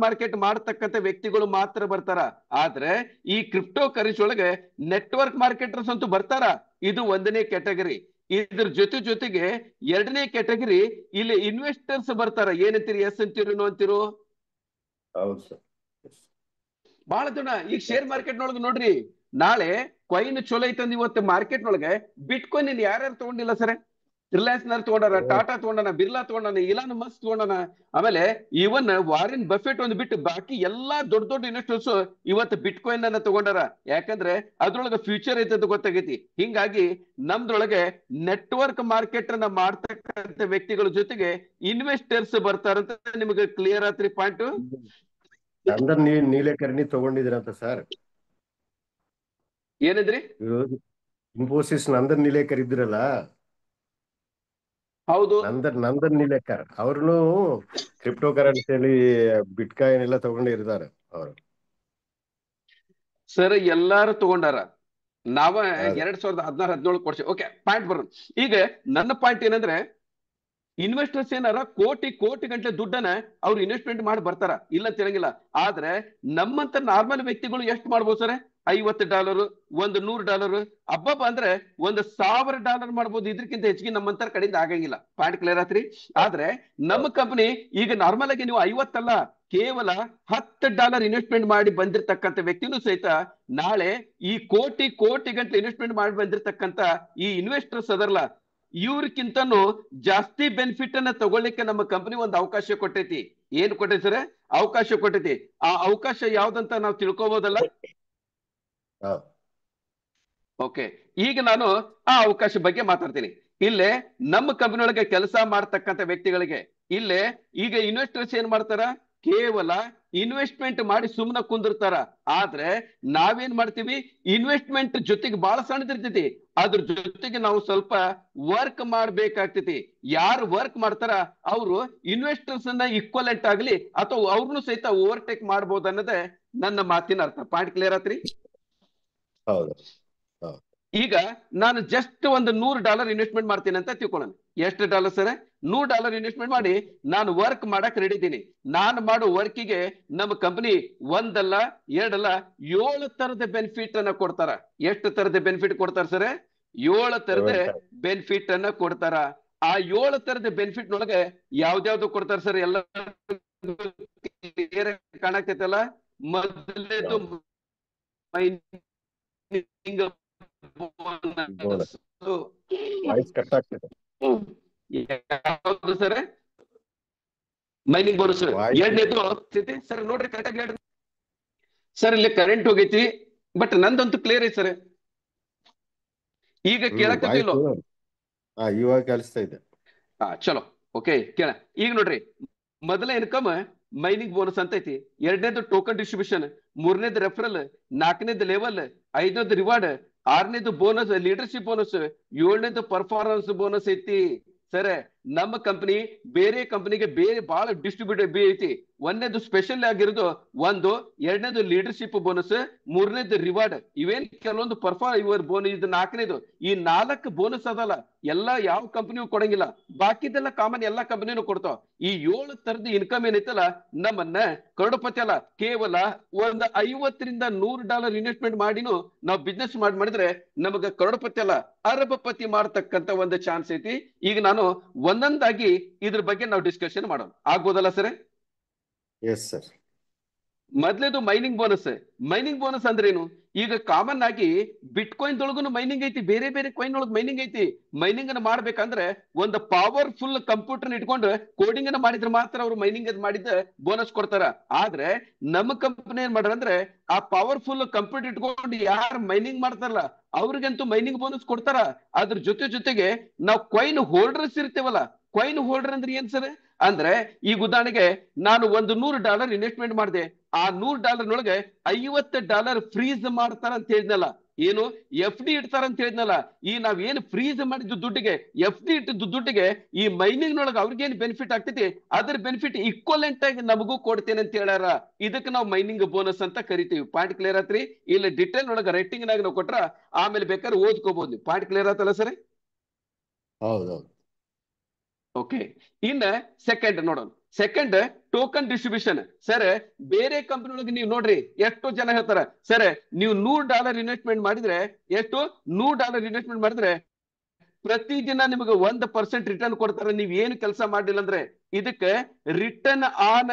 ಮಾರ್ಕೆಟ್ ಮಾಡತಕ್ಕಂತ ವ್ಯಕ್ತಿಗಳು ಮಾತ್ರ ಬರ್ತಾರ. ಆದ್ರೆ ಈ ಕ್ರಿಪ್ಟೋ ಕರೆನ್ಸಿ ಒಳಗೆ ನೆಟ್ವರ್ಕ್ ಮಾರ್ಕೆಟರ್ಸ್ ಅಂತೂ ಬರ್ತಾರ. ಇದು 1ನೇ ಕ್ಯಾಟಗರಿ. ಇದ್ರ ಜೊತೆಗೆ 2ನೇ ಕ್ಯಾಟಗರಿ ಇಲ್ಲಿ ಇನ್ವೆಸ್ಟರ್ಸ್ ಬರ್ತಾರ. ಏನಂತೀರಿ? ಎಸ್ ಅಂತೀರಿ, ನೋ ಅಂತೀರು? ಹೌದು ಸರ್. ಬಹಳ ಜನ ಈಗ ಶೇರ್ ಮಾರ್ಕೆಟ್ ನೊಳಗೆ ನೋಡ್ರಿ, ನಾಳೆ ಕಾಯಿನ್ ಚಲೋ ಐತಂದ್ ಇವತ್ತು ಮಾರ್ಕೆಟ್ ನೊಳಗೆ ಬಿಟ್ಕಾಯಿನ್ ಯಾರ್ಯಾರು ತಗೊಂಡಿಲ್ಲ ಸರ್? ರಿಲಯನ್ಸ್ ನರ್ ತಗೊಂಡಾರ, ಟಾಟಾ ತಗೊಂಡಾನ, ಬಿರ್ಲಾ ತಗೊಂಡಾನ, ಇಲಾನ್ ಮಸ್ಕ್ ತಗೊಂಡಾನ, ಆಮೇಲೆ ಇವನ್ ವಾರೆನ್ ಬಫೆಟ್ ಒಂದು ಬಿಟ್ಟು ಬಾಕಿ ಎಲ್ಲಾ ದೊಡ್ಡ ಇನ್ವೆಸ್ಟರ್ಸ್ ಇವತ್ತು ಬಿಟ್ಕಾಯಿನ್ ಅನ್ನ ತಗೊಂಡಾರ. ಯಾಕಂದ್ರೆ ಅದ್ರೊಳಗೆ ಫ್ಯೂಚರ್ ಐತೆ ಅಂತ ಗೊತ್ತಾಗೈತಿ. ಹಿಂಗಾಗಿ ನಮ್ದ್ರೊಳಗೆ ನೆಟ್ವರ್ಕ್ ಮಾರ್ಕೆಟ್ ಅನ್ನ ಮಾಡ್ತಕ್ಕಂಥ ವ್ಯಕ್ತಿಗಳ ಜೊತೆಗೆ ಇನ್ವೆಸ್ಟರ್ಸ್ ಬರ್ತಾರಂತ ನಿಮಗೆ ಕ್ಲಿಯರ್ ಆತ್ರಿ ಪಾಯಿಂಟ್? ನಂದರ್ ನೀಲೇಕರ್ಣಿ ತಗೊಂಡಿದ್ರಂತ ಸರ್. ಏನಿದ್ರಿ? ಇನ್ಫೋಸಿಸ್ ನಂದನ್ ನೀಲೇಕರ್ ಇದ್ರಲ್ಲ, ಹೌದು, ನಂದನ್ ನೀಲೇಕರ್ ಅವ್ರನ್ನು ಕ್ರಿಪ್ಟೋ ಕರೆನ್ಸಿಯಲ್ಲಿ ಬಿಟ್ಕಾಯಿನ್ ಎಲ್ಲ ತಗೊಂಡಿರ್ತಾರೆ ಅವರು. ಸರ್ ಎಲ್ಲಾರು ತಗೊಂಡಾರ. ನಾವ 2016-17 ಕೊಡ್ಸಿ. ಓಕೆ, ಪಾಯಿಂಟ್ ಬರೋಣ. ಈಗ ನನ್ನ ಪಾಯಿಂಟ್ ಏನಂದ್ರೆ, ಇನ್ವೆಸ್ಟರ್ಸ್ ಏನಾರ ಕೋಟಿ ಗಂಟೆ ದುಡ್ಡನ್ನ ಅವ್ರು ಇನ್ವೆಸ್ಟ್ಮೆಂಟ್ ಮಾಡಿ ಬರ್ತಾರ, ಇಲ್ಲ ಅಂತ ಹೇಳಂಗಿಲ್ಲ. ಆದ್ರೆ ನಮ್ಮಂತ ನಾರ್ಮಲ್ ವ್ಯಕ್ತಿಗಳು ಎಷ್ಟು ಮಾಡ್ಬೋದು ಸರ್? $50, $100, ಹಬ್ಬ ಅಂದ್ರೆ $1,000 ಮಾಡ್ಬೋದು. ಇದಕ್ಕಿಂತ ಹೆಚ್ಚಿಗೆ ನಮ್ಮಂತರ ಕಡೆಯಿಂದ ಆಗಂಗಿಲ್ಲ. ಪಾಯಿಂಟ್ ಕ್ಲಿಯರ್ ಆತ್ರಿ? ಆದ್ರೆ ನಮ್ಮ ಕಂಪನಿ ಈಗ ನಾರ್ಮಲ್ ಆಗಿ ನೀವು 50 ಅಲ್ಲ, ಕೇವಲ $10 ಇನ್ವೆಸ್ಟ್ಮೆಂಟ್ ಮಾಡಿ ಬಂದಿರತಕ್ಕಂತ ವ್ಯಕ್ತಿನೂ ಸಹಿತ ನಾಳೆ ಈ ಕೋಟಿ ಗಂಟೆ ಇನ್ವೆಸ್ಟ್ಮೆಂಟ್ ಮಾಡಿ ಬಂದಿರತಕ್ಕಂತ ಈ ಇನ್ವೆಸ್ಟರ್ಸ್ ಅದರಲ್ಲ, ಇವ್ರಕ್ಕಿಂತನೂ ಜಾಸ್ತಿ ಬೆನಿಫಿಟ್ ಅನ್ನ ತಗೊಳ್ಳಿಕ್ಕೆ ನಮ್ಮ ಕಂಪನಿ ಒಂದು ಅವಕಾಶ ಕೊಟ್ಟೈತಿ. ಏನ್ ಕೊಟ್ಟೈತಿ ಸರ್? ಅವಕಾಶ ಕೊಟ್ಟೈತಿ. ಆ ಅವಕಾಶ ಯಾವ್ದಂತ ನಾವು ತಿಳ್ಕೊಬೋದಲ್ಲ? ಓಕೆ, ಈಗ ನಾನು ಆ ಅವಕಾಶ ಬಗ್ಗೆ ಮಾತಾಡ್ತೀನಿ. ಇಲ್ಲೇ ನಮ್ಮ ಕಂಪನಿ ಒಳಗೆ ಕೆಲಸ ಮಾಡ್ತಕ್ಕಂಥ ವ್ಯಕ್ತಿಗಳಿಗೆ ಇಲ್ಲೇ ಈಗ ಇನ್ವೆಸ್ಟರ್ಸ್ ಏನ್ ಮಾಡ್ತಾರ? ಕೇವಲ ಇನ್ವೆಸ್ಟ್ಮೆಂಟ್ ಮಾಡಿ ಸುಮ್ಮನೆ ಕುಂದಿರ್ತಾರ. ಆದ್ರೆ ನಾವೇನ್ ಮಾಡ್ತೀವಿ? ಇನ್ವೆಸ್ಟ್ಮೆಂಟ್ ಜೊತೆಗೆ ಬಹಳ ಸಣ್ಣದಿರ್ತೈತಿ, ಅದ್ರ ಜೊತೆಗೆ ನಾವು ಸ್ವಲ್ಪ ವರ್ಕ್ ಮಾಡ್ಬೇಕಾಗ್ತೈತಿ. ಯಾರು ವರ್ಕ್ ಮಾಡ್ತಾರ ಅವರು ಇನ್ವೆಸ್ಟರ್ಸ್ ಅನ್ನ ಈಕ್ವಲೆಂಟ್ ಆಗ್ಲಿ ಅಥವಾ ಅವ್ರನ್ನು ಸಹಿತ ಓವರ್ಟೇಕ್ ಮಾಡ್ಬೋದು ಅನ್ನೋದೇ ನನ್ನ ಮಾತಿನ ಅರ್ಥ. ಪಾಯಿಂಟ್ ಕ್ಲಿಯರ್ ಆತ್ರಿ? ಹೌದು. ಈಗ ನಾನು ಜಸ್ಟ್ ಒಂದು $100 ಇನ್ವೆಸ್ಟ್ಮೆಂಟ್ ಮಾಡ್ತೀನಿ ಅಂತ ತಿಳ್ಕೊಳ್ಳೋಣ. ಎಷ್ಟು ಡಾಲರ್ ಸರ್? $100 ಇನ್ವೆಸ್ಟ್ಮೆಂಟ್ ಮಾಡಿ ನಾನು ವರ್ಕ್ ಮಾಡಕ್ ರೆಡಿ ಇದ್ದೀನಿ. ನಾನು ಮಾಡೋ ವರ್ಕಿಗೆ ನಮ್ಮ ಕಂಪನಿ ಒಂದಲ್ಲ ಎರಡಲ್ಲ 7 ತರದ ಬೆನಿಫಿಟ್ ಅನ್ನ ಕೊಡ್ತಾರ. ಎಷ್ಟು ತರದ ಬೆನಿಫಿಟ್ ಕೊಡ್ತಾರ ಸರ್? 7 ತರದ ಬೆನಿಫಿಟ್ ಅನ್ನ ಕೊಡ್ತಾರ. ಆ 7 ತರದ ಬೆನಿಫಿಟ್ ನೊಳಗೆ ಯಾವ್ದ್ಯಾವ್ದು ಕೊಡ್ತಾರ ಸರ್? ಎಲ್ಲ ಕಾಣಾಕ್ತೈತಲ್ಲ. ಮೊದಲೇದು ಮೈನಿಂಗ್ ಬೋನಸ್. ಯಾವ್ದು ಸರ್? Mining bonus. ಎರಡನೇದು ಸರ್ ನೋಡ್ರಿ ಕರೆಕ್ಟ್ ಆಗಿ ಸರ್. ಇಲ್ಲಿ ಕರೆಂಟ್ ಹೋಗೈತಿ, ಬಟ್ ನಂದಂತೂ ಕ್ಲಿಯರ್ ಐತಿ ಸರ್. ಈಗ ಕೇಳಕ್ಕಿಲ್ಲ? ಇವಾಗ ಕೇಳಿಸ್ತಾ ಇದೆ. ಚಲೋ, ಓಕೆ, ಕೇಳ. ಈಗ ನೋಡ್ರಿ, ಮೊದಲ ಇನ್ಕಮ್ ಮೈನಿಂಗ್ ಬೋನಸ್ ಅಂತ ಐತಿ, ಎರಡನೇದು ಟೋಕನ್ ಡಿಸ್ಟ್ರಿಬ್ಯೂಷನ್, ಮೂರನೇದು ರೆಫರಲ್, ನಾಲ್ಕನೇದು ಲೆವೆಲ್, ಐದನೇದು ರಿವಾರ್ಡ್, ಆರನೇದು ಬೋನಸ್ ಲೀಡರ್ಶಿಪ್ ಬೋನಸ್, ಏಳನೇದು ಪರ್ಫಾರ್ಮೆನ್ಸ್ ಬೋನಸ್ ಐತಿ. ಸರ್ ನಮ್ಮ ಕಂಪನಿ ಬೇರೆ ಕಂಪನಿಗೆ ಬೇರೆ ಬಹಳ ಡಿಸ್ಟ್ರಿಬ್ಯೂಟರ್ ಐತಿ. ಒಂದನೇದು ಸ್ಪೆಷಲ್ ಆಗಿರೋದು ಒಂದು, ಎರಡನೇದು ಲೀಡರ್ಶಿಪ್ ಬೋನಸ್, ಮೂರನೇದು ರಿವಾರ್ಡ್. ಇವೇನ್ ಕೆಲವೊಂದು ಬೋನಸ್. ಇದು ನಾಲ್ಕನೇದು. ಈ 4 ಬೋನಸ್ ಅದಲ್ಲ, ಎಲ್ಲಾ ಯಾವ ಕಂಪನಿಯೂ ಕೊಡಂಗಿಲ್ಲ, ಬಾಕಿದೆಲ್ಲ ಕಾಮನ್ ಎಲ್ಲಾ ಕಂಪನಿನೂ ಕೊಡ್ತಾವ. ಈ 7 ತರದ ಇನ್ಕಮ್ ಏನೈತಲ್ಲ, ನಮ್ಮನ್ನ ಕರೋಡಪತಿ ಅಲ್ಲ, ಕೇವಲ ಒಂದು $50 ರಿಂದ $100 ಇನ್ವೆಸ್ಟ್ಮೆಂಟ್ ಮಾಡಿನೂ ನಾವು ಬಿಸ್ನೆಸ್ ಮಾಡಿದ್ರೆ ನಮಗ ಕರೋಡಪತಿ ಅಲ್ಲ, ಅರಬಪತಿ ಮಾಡ್ತಕ್ಕಂತ ಒಂದು ಚಾನ್ಸ್ ಐತಿ. ಈಗ ನಾನು ಒಂದೊಂದಾಗಿ ಇದ್ರ ಬಗ್ಗೆ ನಾವು ಡಿಸ್ಕಷನ್ ಮಾಡೋಣ, ಆಗ್ಬೋದಲ್ಲ ಸರ್? Yes sir. ಮೊದಲೇದು ಮೈನಿಂಗ್ ಬೋನಸ್. ಮೈನಿಂಗ್ ಬೋನಸ್ ಅಂದ್ರೆ ಏನು? ಈಗ ಕಾಮನ್ ಆಗಿ ಬಿಟ್ ಕಾಯಿನ್ ದೊಳಗೂ ಮೈನಿಂಗ್ ಐತಿ, ಬೇರೆ ಬೇರೆ ಕಾಯಿನ್ ಒಳಗೆ ಮೈನಿಂಗ್ ಐತಿ. ಮೈನಿಂಗ್ ಅನ್ನ ಮಾಡ್ಬೇಕಂದ್ರೆ ಒಂದು ಪವರ್ಫುಲ್ ಕಂಪ್ಯೂಟರ್ ಇಟ್ಕೊಂಡು ಕೋಡಿಂಗ್ ಅನ್ನ ಮಾಡಿದ್ರೆ ಮಾತ್ರ ಅವ್ರು ಮೈನಿಂಗ್ ಮಾಡಿದ ಬೋನಸ್ ಕೊಡ್ತಾರ. ಆದ್ರೆ ನಮ್ಮ ಕಂಪನಿ ಏನ್ ಮಾಡ್ರ ಅಂದ್ರೆ, ಆ ಪವರ್ಫುಲ್ ಕಂಪ್ಯೂಟರ್ ಇಟ್ಕೊಂಡು ಯಾರು ಮೈನಿಂಗ್ ಮಾಡ್ತಾರಲ್ಲ ಅವ್ರಿಗಂತೂ ಮೈನಿಂಗ್ ಬೋನಸ್ ಕೊಡ್ತಾರ. ಅದ್ರ ಜೊತೆಗೆ ನಾವು ಕಾಯಿನ್ ಹೋಲ್ಡರ್ಸ್ ಇರ್ತೇವಲ್ಲ, ಕಾಯಿನ್ ಹೋಲ್ಡರ್ ಅಂದ್ರೆ ಏನ್ ಸರ್? ಅಂದ್ರೆ ಈಗ ಉದಾಹರಣೆಗೆ ನಾನು ಒಂದು $100 ಇನ್ವೆಸ್ಟ್ಮೆಂಟ್ ಮಾಡಿದೆ, ಆ $100 ನೊಳಗೆ $50 ಫ್ರೀಸ್ ಮಾಡ್ತಾರ ಅಂತ ಹೇಳಿದ್ನಲ್ಲ, ಏನು FD ಇಡ್ತಾರ ಅಂತ ಹೇಳಿದ್ನಲ್ಲ. ಈ ನಾವ್ ಏನು ಫ್ರೀಸ್ ಮಾಡಿದ್ದು ದುಡ್ಡಿಗೆ, FD ಇಟ್ಟಿದ್ದು ದುಡ್ಡಿಗೆ ಈ ಮೈನಿಂಗ್ ನೊಳಗೆ ಅವ್ರಿಗೇನು ಬೆನಿಫಿಟ್ ಆಗ್ತೈತಿ, ಅದ್ರ ಬೆನಿಫಿಟ್ ಈಕ್ವಲೆಂಟ್ ಆಗಿ ನಮಗೂ ಕೊಡ್ತೇನೆ ಅಂತ ಹೇಳ್ಯಾರ. ಇದಕ್ಕೆ ನಾವು ಮೈನಿಂಗ್ ಬೋನಸ್ ಅಂತ ಕರಿತೀವಿ. ಪಾಯಿಂಟ್ ಕ್ಲಿಯರ್ ಆತ್ರಿ? ಇಲ್ಲಿ ಡಿಟೇಲ್ ಒಳಗೆ ರೈಟಿಂಗ್ ನಾಗ ನಾವು ಕೊಟ್ರ ಆಮೇಲೆ ಬೇಕಾದ್ರೆ ಓದ್ಕೋಬಹುದು. ಪಾಯಿಂಟ್ ಕ್ಲಿಯರ್ ಆತಲ್ಲ ಸರ್? ಹೌದೌದು. ಓಕೆ, ಇನ್ನ ಸೆಕೆಂಡ್ ನೋಡೋಣ. Second token distribution. ಸರ್ ಬೇರೆ ಕಂಪನಿ ಒಳಗೆ ನೀವು ನೋಡ್ರಿ ಎಷ್ಟೋ ಜನ ಹೇಳ್ತಾರ, ಸರ್ ನೀವು $100 ಇನ್ವೆಸ್ಟ್ಮೆಂಟ್ ಮಾಡಿದ್ರೆ ಎಷ್ಟು, $100 ಇನ್ವೆಸ್ಟ್ಮೆಂಟ್ ಮಾಡಿದ್ರೆ ಪ್ರತಿದಿನ ನಿಮಗೆ 1% ರಿಟರ್ನ್ ಕೊಡ್ತಾರೆ, ನೀವ್ ಏನು ಕೆಲಸ ಮಾಡಿಲ್ಲ ಅಂದ್ರೆ. ಇದಕ್ಕೆ ರಿಟರ್ನ್ ಆನ್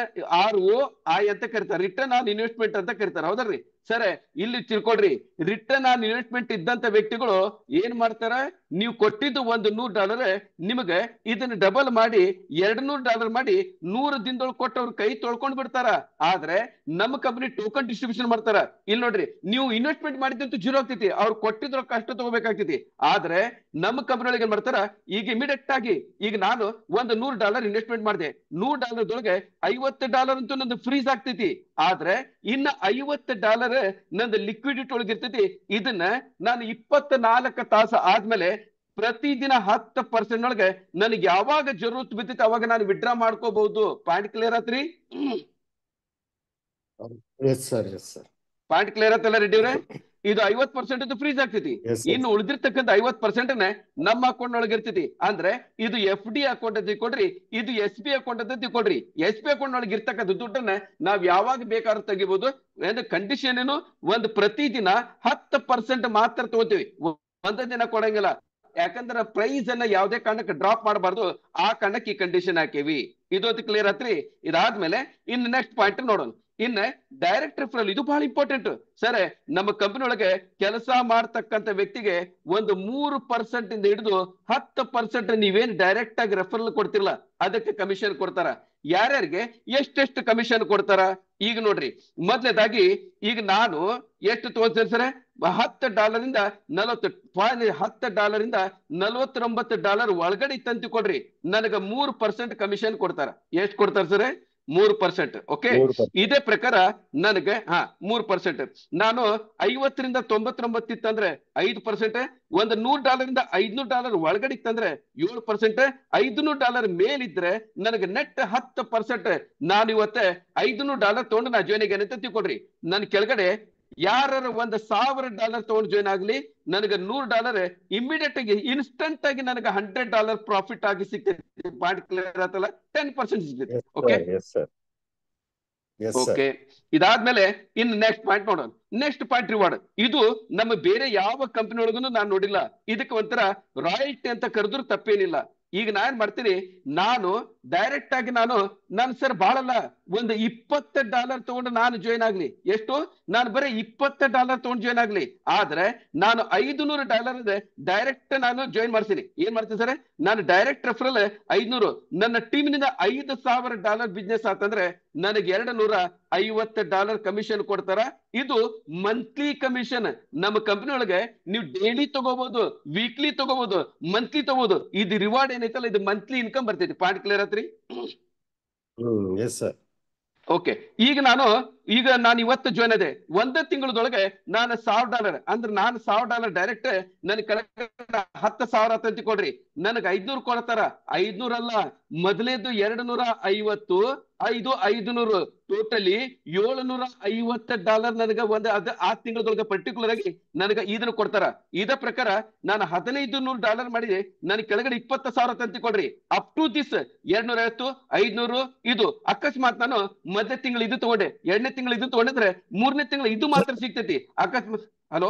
ROI ಅಂತ ಕರೀತಾರೆ, ರಿಟರ್ನ್ ಆನ್ ಇನ್ವೆಸ್ಟ್ಮೆಂಟ್ ಅಂತ ಕರೀತಾರೆ. ಹೌದಲ್ರಿ ಸರ್? ಇಲ್ಲಿ ತಿಳ್ಕೊಡ್ರಿ, ರಿಟರ್ನ್ ಆನ್ ಇನ್ವೆಸ್ಟ್ಮೆಂಟ್ ಇದ್ದಂತ ವ್ಯಕ್ತಿಗಳು ಏನ್ ಮಾಡ್ತಾರ, ನೀವು ಕೊಟ್ಟಿದ್ದು $100 ನಿಮಗೆ ಇದನ್ನ ಡಬಲ್ ಮಾಡಿ $200 ಮಾಡಿ 100 ದಿನದೊಳಗೆ ಕೊಟ್ಟು ಅವ್ರ ಕೈ ತೊಳ್ಕೊಂಡ್ ಬಿಡ್ತಾರ. ಆದ್ರೆ ನಮ್ಮ ಕಂಪನಿ ಟೋಕನ್ ಡಿಸ್ಟ್ರಿಬ್ಯೂಷನ್ ಮಾಡ್ತಾರ. ಇಲ್ಲಿ ನೋಡ್ರಿ, ನೀವು ಇನ್ವೆಸ್ಟ್ಮೆಂಟ್ ಮಾಡಿದಂತೂ ಜೀರೋ ಆಗ್ತೈತಿ, ಅವ್ರು ಕೊಟ್ಟಿದ್ರ ಕಷ್ಟ ತಗೋಬೇಕಾಗ್ತೈತಿ. ಆದ್ರೆ ನಮ್ಮ ಕಂಪನಿ ಒಳಗೆ ಏನ್ ಮಾಡ್ತಾರ, ಈಗ ಇಮಿಡಿಯೇಟ್ ಆಗಿ ಈಗ ನಾನು ಒಂದು $100 ಇನ್ವೆಸ್ಟ್ಮೆಂಟ್ ಮಾಡಿದೆ, $100 $50 ಅಂತೂ ನಂದು ಫ್ರೀಸ್ ಆಗ್ತೈತಿ. ಆದ್ರೆ ಇನ್ನ $50 ನಂದು ಲಿಕ್ವಿಡಿಟಿ ಒಳಗಿರ್ತೈತಿ. ಇದನ್ನ ನಾನು 24 ತಾಸು ಆದ್ಮೇಲೆ ಪ್ರತಿದಿನ 10% ಒಳಗೆ ನನಗೆ ಯಾವಾಗ ಜರೂರತ್ ಬಿದ್ದೈತಿ ಅವಾಗ ನಾನು ವಿಡ್ರಾ ಮಾಡ್ಕೋಬಹುದು. ಪಾಯಿಂಟ್ ಕ್ಲಿಯರ್ ಆತ್ರಿ? Yes sir, yes sir. Point clear ಆತಲ್ಲ ರೆಡ್ಡಿ ಅವ್ರೆ? ಇದು 50% ಫ್ರೀಸ್ ಆಗ್ತೈತಿ. ಇನ್ನು ಉಳಿದಿರ್ತಕ್ಕಂಥ 50% ನಮ್ಮ ಅಕೌಂಟ್ ಒಳಗೆ ಇರ್ತೈತಿ. ಅಂದ್ರೆ ಇದು FD ಅಕೌಂಟ್ ಅಂತ ತಿಳ್ಕೊಡ್ರಿ, ಇದು SB ಅಕೌಂಟ್ ಅಂತ ತಿಳ್ಕೊಡ್ರಿ. SB ಅಕೌಂಟ್ ಒಳಗೆ ಇರ್ತಕ್ಕಂಥ ದುಡ್ಡನ್ನ ನಾವ್ ಯಾವಾಗ ಬೇಕಾದ್ರೂ ತೆಗಿಬಹುದು. ಕಂಡೀಷನ್ ಏನು, ಒಂದು ಪ್ರತಿದಿನ 10% ಮಾತ್ರ ತಗೋತೀವಿ, ಒಂದೇ ದಿನ ಕೊಡಂಗಿಲ್ಲ. ಯಾಕಂದ್ರೆ ಪ್ರೈಸ್ ಅನ್ನ ಯಾವುದೇ ಕಾರಣಕ್ಕೆ ಡ್ರಾಪ್ ಮಾಡಬಾರ್ದು, ಆ ಕಾರಣಕ್ಕೆ ಈ ಕಂಡೀಷನ್ ಹಾಕೇವಿ. ಇದೊಂದು ಕ್ಲಿಯರ್ ಆತ್ರಿ? ಇದಾದ್ಮೇಲೆ ಇನ್ನು ನೆಕ್ಸ್ಟ್ ಪಾಯಿಂಟ್ ನೋಡೋಣ. ಇನ್ನ ಡೈರೆಕ್ಟ್ ರೆಫರಲ್, ಇದು ಬಹಳ ಇಂಪಾರ್ಟೆಂಟ್. ಸರ್ ನಮ್ಮ ಕಂಪನಿ ಒಳಗೆ ಕೆಲಸ ಮಾಡ್ತಕ್ಕಂಥ ವ್ಯಕ್ತಿಗೆ ಒಂದು 3% ಇಂದ ಹಿಡಿದು 10% ನೀವೇನ್ ಡೈರೆಕ್ಟ್ ಆಗಿ ರೆಫರಲ್ ಕೊಡ್ತಿರಲ್ಲ ಅದಕ್ಕೆ ಕಮಿಷನ್ ಕೊಡ್ತಾರ. ಯಾರ್ಯಾರಿಗೆ ಎಷ್ಟೆಷ್ಟು ಕಮಿಷನ್ ಕೊಡ್ತಾರ ಈಗ ನೋಡ್ರಿ. ಮೊದಲನೇದಾಗಿ ಈಗ ನಾನು ಎಷ್ಟು ತಗೋತೀನಿ ಸರ್, $10 ಇಂದ 40, $10 ಇಂದ $49 ಒಳಗಡೆ ಇತ್ತಂತ ಕೊಡ್ರಿ, ನನಗ 3% ಕಮಿಷನ್ ಕೊಡ್ತಾರ. ಎಷ್ಟು ಕೊಡ್ತಾರ ಸರ್? 3%. ಓಕೆ, ಇದೇ ಪ್ರಕಾರ ನನಗೆ 3%. ನಾನು 50 ರಿಂದ 99 ಇತ್ತಂದ್ರೆ 5%, ಒಂದು $100 ಇಂದ $500 ಒಳಗಡೆ ಇತ್ತಂದ್ರೆ 7%, $500 ಮೇಲಿದ್ರೆ ನನಗೆ ನೆಟ್ 10%. ನಾನು ಇವತ್ತೆ $500 ತಗೊಂಡು ನಾ ಜಾಯ್ನ್ ಆಗೇನೆ ಅಂತ ತಿಳ್ಕೊಡ್ರಿ. ನನ್ ಕೆಳಗಡೆ ಯಾರು $1,000 ತಗೊಂಡು ಜಾಯ್ನ್ ಆಗ್ಲಿ, ನನಗೆ $100 ಇಮಿಡಿಯೇಟ್ ಆಗಿ ಇನ್ಸ್ಟಂಟ್ ಆಗಿ ನನಗೆ $100 ಪ್ರಾಫಿಟ್ ಆಗಿ ಸಿಗ್ತೈತಿ. ಪಾಯಿಂಟ್ ಕ್ಲಿಯರ್ ಆತಲ್ಲ? 10% ಸಿಗ್ತೈತಿ. ಓಕೆ ಓಕೆ, ಇದಾದ್ಮೇಲೆ ಇನ್ನು ನೆಕ್ಸ್ಟ್ ಪಾಯಿಂಟ್ ನೋಡೋಣ. Next point reward. ಇದು ನಮ್ಮ ಬೇರೆ ಯಾವ ಕಂಪನಿ ಒಳಗೂ ನಾನು ನೋಡಿಲ್ಲ. ಇದಕ್ಕೆ ಒಂಥರ ರಾಯಲ್ಟಿ ಅಂತ ಕರೆದ್ರು ತಪ್ಪೇನಿಲ್ಲ. ಈಗ ನಾನ್ ಮಾಡ್ತೀನಿ, ನಾನು ಡೈರೆಕ್ಟ್ ಆಗಿ ನಾನು ಸರ್ ಬಹಳಲ್ಲ ಒಂದು $20 ತಗೊಂಡು ನಾನು ಜಾಯ್ನ್ ಆಗ್ಲಿ. ಎಷ್ಟು? ನಾನು ಬರೀ $20 ತಗೊಂಡು ಜಾಯ್ನ್ ಆಗ್ಲಿ. ಆದ್ರೆ ನಾನು $500 ಡೈರೆಕ್ಟ್ ನಾನು ಜಾಯ್ನ್ ಮಾಡ್ತೀನಿ. ಏನ್ ಮಾಡ್ತೀನಿ ಸರ್, ನಾನು ಡೈರೆಕ್ಟ್ ರೆಫರಲ್ 500, ನನ್ನ ಟೀಮ್ನಿಂದ $5,000 ಬಿಸ್ನೆಸ್ ಆತಂದ್ರೆ ನನಗೆ $250 ಕಮಿಷನ್ ಕೊಡ್ತಾರ. ಇದು ಮಂತ್ಲಿ ಕಮಿಷನ್. ನಮ್ಮ ಕಂಪನಿ ಒಳಗೆ ನೀವು ಡೈಲಿ ತಗೋಬಹುದು, ವೀಕ್ಲಿ ತಗೋಬಹುದು, ಮಂತ್ಲಿ ತಗೋಬಹುದು. ಇದು ರಿವಾರ್ಡ್ ಏನೈತಲ್ಲ, ಇದು ಮಂತ್ಲಿ ಇನ್ಕಮ್ ಬರ್ತೈತಿ. ಪಾಯಿಂಟ್ ಕ್ಲಿಯರ್ ಆತ್ರಿ? ಓಕೆ, ಈಗ ನಾನು ಇವತ್ತು ಜಾಯ್ನ್ ಅದೇ, ಒಂದೇ ತಿಂಗಳದೊಳಗೆ ನಾನು $1,000 ಅಂದ್ರೆ ನಾನು $1,000 ಡೈರೆಕ್ಟ್ ನನ್ ಕೆಳಗಡೆ 10,000 ಅಂತ ಕೊಡ್ರಿ, ನನಗೆ 500 ಕೊಡ್ತಾರ. 500 ಅಲ್ಲ, ಮೊದಲೇದು 250, 500 ಟೋಟಲಿ $750 ನನಗೆ ಒಂದು ಆ ತಿಂಗಳದೊಳಗೆ ಪರ್ಟಿಕ್ಯುಲರ್ ಆಗಿ ನನಗೆ ಇದನ್ನು ಕೊಡ್ತಾರ. ಇದ ಪ್ರಕಾರ ನಾನು $1,500 ಮಾಡಿದೆ, ನನ್ ಕೆಳಗಡೆ 20,000 ಅಂತ ಕೊಡ್ರಿ. ಅಪ್ ಟು ದಿಸ್ 250, 500 ಇದು. ಅಕಸ್ಮಾತ್ ನಾನು ಮೊದಲನೇ ತಿಂಗಳು ಇದು ತಗೊಂಡೆ, ಎರಡನೇ ತಿಂಗಳು ಇದು ತಗೊಂಡಿದ್ರೆ ಮೂರನೇ ತಿಂಗಳು ಇದು ಮಾತ್ರ ಸಿಗ್ತೈತಿ. ಅಕಸ್ಮಾತ್ hello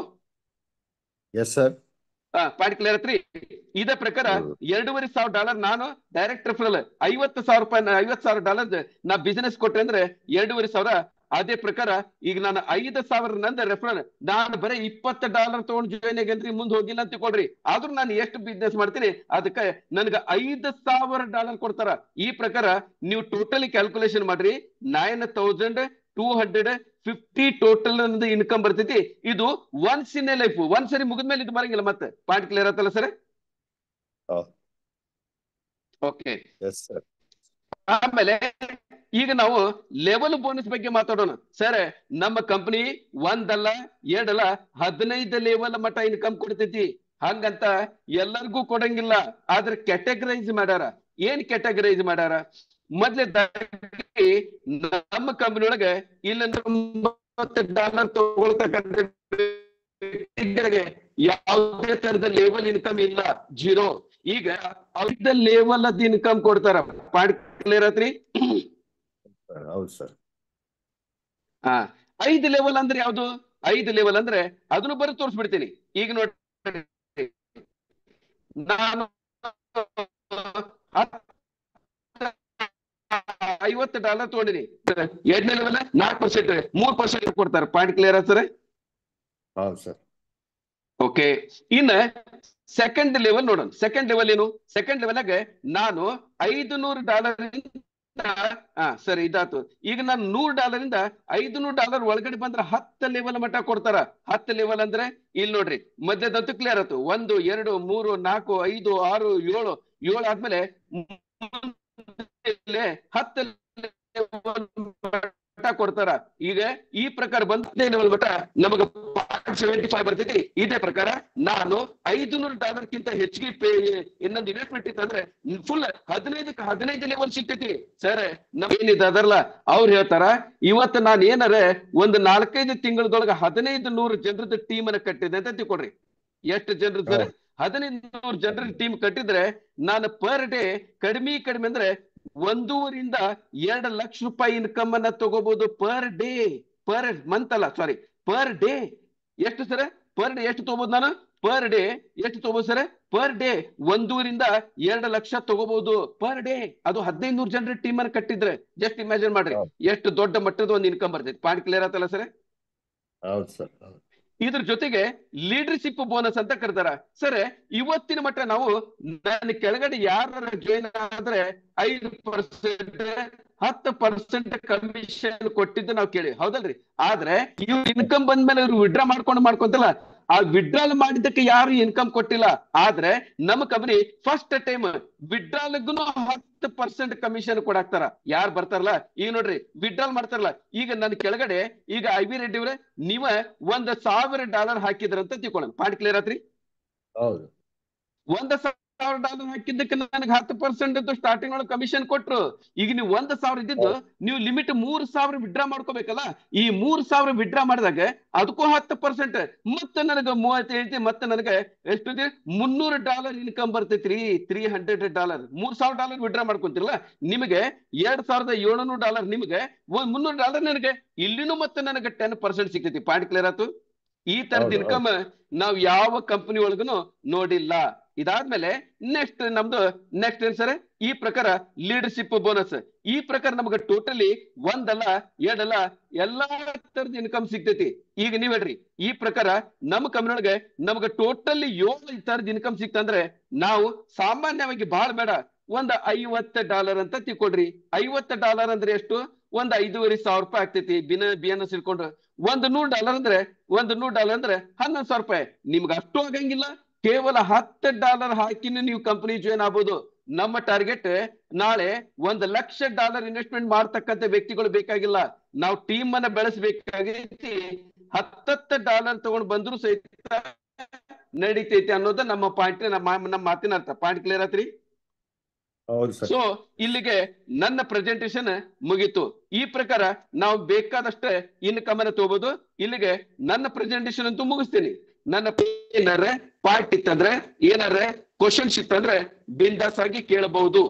S sir, point clear ಆತ್ರಿ? ಇದೇ ಪ್ರಕಾರ $2,500 ನಾನು ಡೈರೆಕ್ಟ್ ರೆಫರಲ್, $50,000 ನಾ ಬಿಸಿನೆಸ್ ಕೊಟ್ಟೆ ಅಂದ್ರೆ 2,500. ಅದೇ ಪ್ರಕಾರ ಈಗ ನಾನು 5,000 ನಂದ ರೆಫರಲ್, ನಾನು ಬರೀ $20 ತಗೊಂಡು ಜಾಯ್ನ್ ಆಗೇನ್ರಿ, ಮುಂದೆ ಹೋಗಿಲ್ಲ ಅಂತ ಕೊಡ್ರಿ. ಆದ್ರೂ ನಾನು ಎಷ್ಟು ಬಿಸ್ನೆಸ್ ಮಾಡ್ತೀನಿ ಅದಕ್ಕೆ ನನಗೆ $5,000 ಕೊಡ್ತಾರ. ಈ ಪ್ರಕಾರ ನೀವು ಟೋಟಲಿ ಕ್ಯಾಲ್ಕುಲೇಷನ್ ಮಾಡ್ರಿ, 9,250 ಟೋಟಲ್ ಇನ್ಕಮ್ ಬರ್ತೈತಿ. ಇದು ಒನ್ಸ್ ಇನ್ ಎ ಲೈಫ್, ಒಂದ್ಸರಿ ಮುಗಿದ್ಮೇಲೆ ಇದು ಬರಂಗಿಲ್ಲ ಮತ್ತೆ. ಪಾಯಿಂಟ್ ಕ್ಲಿಯರ್ ಆತಲ್ಲ ಸರ್? ಓಕೆ, ಆಮೇಲೆ ಈಗ ನಾವು ಲೆವೆಲ್ ಬೋನಸ್ ಬಗ್ಗೆ ಮಾತಾಡೋಣ. ಸರ್ ನಮ್ಮ ಕಂಪನಿ ಒಂದಲ್ಲ ಎರಡಲ್ಲ 15 ಲೆವೆಲ್ ಮಟ್ಟ ಇನ್ಕಮ್ ಕೊಡ್ತೈತಿ. ಹಂಗಂತ ಎಲ್ಲರಿಗೂ ಕೊಡಂಗಿಲ್ಲ, ಆದ್ರೆ ಕ್ಯಾಟಗರೈಸ್ ಮಾಡ್ಯಾರ. ಏನ್ ಕ್ಯಾಟಗರೈಸ್ ಮಾಡ್ಯಾರ? ಮೊದಲನೇದಾಗಿ ನಮ್ಮ ಕಂಪನಿ ಒಳಗೆ ಇಲ್ಲ $90 ತಗೊಳ್ತಕ್ಕಂಥ ಯಾವುದೇ ತರದ ಲೆವೆಲ್ ಇನ್ಕಮ್ ಇಲ್ಲ, ಜೀರೋ. ಈಗ ಅವ್ರ ಲೆವೆಲ್ ಅದ್ ಇನ್ಕಮ್ ಕೊಡ್ತಾರ. ಪಾಯಿಂಟ್ ಕ್ಲಿಯರ್ ಆತ್ರಿ? ಹೌದು ಸರ್. ಹಾ, 5 ಲೆವೆಲ್ ಅಂದ್ರೆ ಯಾವ್ದು? 5 ಲೆವೆಲ್ ಅಂದ್ರೆ ಅದನ್ನು ಬರೀ ತೋರಿಸ್ಬಿಡ್ತೀನಿ. ಈಗ ನೋಡಿ, ನಾನು $50 ತಗೊಂಡಿನಿ. 2ನೇ ಲೆವೆಲ್ 4%, 3% ಕೊಡ್ತಾರೆ. Point clear sir? ಹೌದು ಸರ್. ಓಕೆ, ಇನ್ನ ಸೆಕೆಂಡ್ ಲೆವೆಲ್ ನೋಡೋಣ. ಸೆಕೆಂಡ್ ಲೆವೆಲ್ ಏನು? ಸೆಕೆಂಡ್ ಲೆವೆಲ್ಗೆ ನಾನು $500 ಸರಿ ಇದಾತು. ಈಗ ನಾನು $100 ಇಂದ $500 ಒಳಗಡೆ ಬಂದ್ರೆ 10 ಲೆವೆಲ್ ಮಟ್ಟ ಕೊಡ್ತಾರ. 10 ಲೆವೆಲ್ ಅಂದ್ರೆ ಇಲ್ಲಿ ನೋಡ್ರಿ, ಮಧ್ಯದಂತೂ ಕ್ಲಿಯರ್ ಆಯ್ತು. 1 2 3 4 5 6 7 7 ಆದ್ಮೇಲೆ 10 ಕೊಡ್ತಾರ. ಈಗ ಈ ಪ್ರಕಾರ ಬಂದ ಲೆವೆಲ್ ಮಟ್ಟ ನಮಗ 75 ಬರ್ತೈತಿ. ಇದೇ ಪ್ರಕಾರ ನಾನು $500 ಹೆಚ್ಚಿಗೆ ಇನ್ನೊಂದು ಇನ್ವೆಸ್ಟ್ಮೆಂಟ್ ಇತ್ತಂದ್ರೆ ಫುಲ್ 15 ಲೆವೆಲ್ ಸಿಗ್ತೈತಿ. ಸರ್ ನಮ್ಗೇನಿದೆ ಅದರಲ್ಲ, ಅವ್ರು ಹೇಳ್ತಾರ ಇವತ್ತು ನಾನು ಏನಾರ ಒಂದು 4-5 ತಿಂಗಳದೊಳಗ 1500 ಜನರದ ಟೀಮ್ ಅನ್ನ ಕಟ್ಟಿದೆ ಅಂತ ತಿಳ್ಕೊಡ್ರಿ. ಎಷ್ಟು ಜನರು ಸರ್? 1500 ಜನರ ಟೀಮ್ ಕಟ್ಟಿದ್ರೆ ನಾನು ಪರ್ ಡೇ ಕಡಿಮೆ ಅಂದ್ರೆ 1.5 ಇಂದ 2 ಲಕ್ಷ ರೂಪಾಯಿ ಇನ್ಕಮ್ ಅನ್ನ ತಗೋಬಹುದು ಪರ್ ಡೇ. ಪರ್ ಮಂತ್ ಅಲ್ಲ, ಸಾರಿ, ಪರ್ ಡೇ. ಎಷ್ಟು ಸರ್? ಪರ್ ಡೇ ಎಷ್ಟು ತಗೋಬಹುದು ನಾನು? ಪರ್ ಡೇ ಎಷ್ಟು ತಗೋಬಹುದು ಸರ್? ಪರ್ ಡೇ 1.5 ಇಂದ 2 ಲಕ್ಷ ತಗೋಬಹುದು ಪರ್ ಡೇ. ಅದು 1500 ಜನರ ಟೀಮ್ ಅನ್ನ ಕಟ್ಟಿದ್ರೆ ಜಸ್ಟ್ ಇಮ್ಯಾಜಿನ್ ಮಾಡ್ರಿ ಎಷ್ಟು ದೊಡ್ಡ ಮಟ್ಟದ ಒಂದು ಇನ್ಕಮ್ ಬರ್ತೈತಿ. ಪಾಯಿಂಟ್ ಕ್ಲಿಯರ್ ಆತಲ್ಲ ಸರ್? ಹೌದು ಸರ್. ಇದ್ರ ಜೊತೆಗೆ ಲೀಡರ್ಶಿಪ್ ಬೋನಸ್ ಅಂತ ಕರೀತಾರ. ಸರ್ ಇವತ್ತಿನ ಮಟ್ಟ ನಾವು ನನ್ನ ಕೆಳಗಡೆ ಯಾರು ಜಾಯಿನ್ ಆದ್ರೆ 5%, 10% ಕಮಿಷನ್ ಕೊಟ್ಟಿದ್ದು ನಾವು ಕೇಳಿ, ಹೌದಲ್ರಿ? ಆದ್ರೆ ಇವ್ರು ಇನ್ಕಮ್ ಬಂದ್ಮೇಲೆ ಇವ್ರು ವಿಡ್ರಾ ಮಾಡ್ಕೊಂತಲ್ಲ, ಆ ವಿಡ್ರಾಲ್ ಮಾಡಿದ್ದಕ್ಕೆ ಯಾರು ಇನ್ಕಮ್ ಕೊಟ್ಟಿಲ್ಲ. ಆದ್ರೆ ನಮ್ಮ ಕಂಪನಿ ಫಸ್ಟ್ ಟೈಮ್ ವಿಡ್ರಾಲ್ಗೂ 10% ಕಮಿಷನ್ ಕೊಡಾಕ್ತಾರ. ಯಾರು ಬರ್ತಾರಲ್ಲ, ಈಗ ನೋಡ್ರಿ ವಿಡ್ರಾಲ್ ಮಾಡ್ತಾರಲ್ಲ, ಈಗ ನನ್ನ ಕೆಳಗಡೆ ಈಗ ಐ.ವಿ. ರೆಡ್ಡಿ ಅವ್ರೆ ನೀವ $1,000 ಹಾಕಿದ್ರಂತ ತಿಳ್ಕೊಳ್ಳೋಣ. ಪಾಯಿಂಟ್ ಕ್ಲಿಯರ್ ಆತ್ರಿ? ಹೌದು. $1,000 ಹಾಕಿದ್ದಕ್ಕೆ ನನಗೆ 10% ಸ್ಟಾರ್ಟಿಂಗ್ ಒಳಗೆ ಕಮಿಷನ್ ಕೊಟ್ರು. ಈಗ ನೀವು 1,000 ಇದ್ದಿದ್ದು ನೀವು ಲಿಮಿಟ್ 3,000 ವಿಡ್ರಾ ಮಾಡ್ಕೋಬೇಕಲ್ಲ. ಈ 3,000 ವಿಡ್ರಾ ಮಾಡಿದಾಗ ಅದಕ್ಕೂ 10%, ಮತ್ತೆ ನನಗೆ 35, ಮತ್ತೆ ನನಗೆ ಎಷ್ಟು $300 ಇನ್ಕಮ್ ಬರ್ತೈತ್ರಿ. $300 $3,000 ವಿಡ್ರಾ ಮಾಡ್ಕೊಂತಿರಲ್ಲ, ನಿಮಗೆ $2,700, ನಿಮಗೆ $300 ನನಗೆ ಇಲ್ಲಿನೂ ಮತ್ತೆ ನನಗೆ 10% ಸಿಗ್ತೈತಿ. ಪಾಯಿಂಟ್ ಕ್ಲಿಯರ್ ಆಯ್ತು? ಈ ತರದ ಇನ್ಕಮ್ ನಾವ್ ಯಾವ ಕಂಪನಿ ಒಳಗನು ನೋಡಿಲ್ಲ. ಇದಾದ್ಮೇಲೆ ನೆಕ್ಸ್ಟ್ ಏನ್ ಸರ್? ಈ ಪ್ರಕಾರ ಲೀಡರ್ಶಿಪ್ ಬೋನಸ್. ಈ ಪ್ರಕಾರ ನಮ್ಗೆ ಟೋಟಲಿ 1 ಅಲ್ಲ 2 ಅಲ್ಲ ಎಲ್ಲಾ ತರದ ಇನ್ಕಮ್ ಸಿಗ್ತೈತಿ. ಈಗ ನೀವ್ ಹೇಳ್ರಿ, ಈ ಪ್ರಕಾರ ನಮ್ಮ ಕಂಪನಿ ಒಳಗೆ ನಮ್ಗೆ ಟೋಟಲಿ 7 ತರದ ಇನ್ಕಮ್ ಸಿಕ್ತಂದ್ರೆ ನಾವು ಸಾಮಾನ್ಯವಾಗಿ ಬಹಳ ಬೇಡ ಒಂದು $50 ಅಂತ ತಿಳ್ಕೊಡ್ರಿ. $50 ಅಂದ್ರೆ ಎಷ್ಟು? ಒಂದು 5,500 ರೂಪಾಯಿ ಆಗ್ತೈತಿ. ಬಿಎನ್ಎಸ್ ಇಟ್ಕೊಂಡ್ರೆ ಒಂದು $100 ಅಂದ್ರೆ $11,000 ರೂಪಾಯಿ. ನಿಮ್ಗೆ ಅಷ್ಟು ಆಗಂಗಿಲ್ಲ, ಕೇವಲ $10 ಹಾಕಿನ ನೀವು ಕಂಪನಿ ಜಾಯಿನ್ ಆಗ್ಬೋದು. ನಮ್ಮ ಟಾರ್ಗೆಟ್ ನಾಳೆ $1 ಲಕ್ಷ ಇನ್ವೆಸ್ಟ್ಮೆಂಟ್ ಮಾಡ್ತಕ್ಕಂಥ ವ್ಯಕ್ತಿಗಳು ಬೇಕಾಗಿಲ್ಲ, ನಾವು ಟೀಮ್ ಅನ್ನ ಬೆಳೆಸಬೇಕಾಗೈತಿ. $10 ತಗೊಂಡು ಬಂದ್ರು ಸಹಿತ ನಡೀತೈತಿ ಅನ್ನೋದು ನಮ್ಮ ಪಾಯಿಂಟ್, ನಮ್ಮ ಮಾತಿನ ಅರ್ಥ. ಪಾಯಿಂಟ್ ಕ್ಲಿಯರ್ ಆತ್ರಿ? ಸೊ ಇಲ್ಲಿಗೆ ನನ್ನ ಪ್ರೆಸೆಂಟೇಶನ್ ಮುಗೀತು. ಈ ಪ್ರಕಾರ ನಾವು ಬೇಕಾದಷ್ಟೇ ಇನ್ಕಮ್ ಅನ್ನ ತಗೋಬಹುದು. ಇಲ್ಲಿಗೆ ನನ್ನ ಪ್ರೆಸೆಂಟೇಶನ್ ಅಂತೂ ಮುಗಿಸ್ತೀನಿ. ನನ್ನ ಏನಾರ ಪಾರ್ಟ್ ಇತ್ತಂದ್ರೆ, ಏನಾರ ಕ್ವಶನ್ಸ್ ಇತ್ತಂದ್ರೆ ಬಿಂದಾಸ್ ಆಗಿ ಕೇಳಬಹುದು.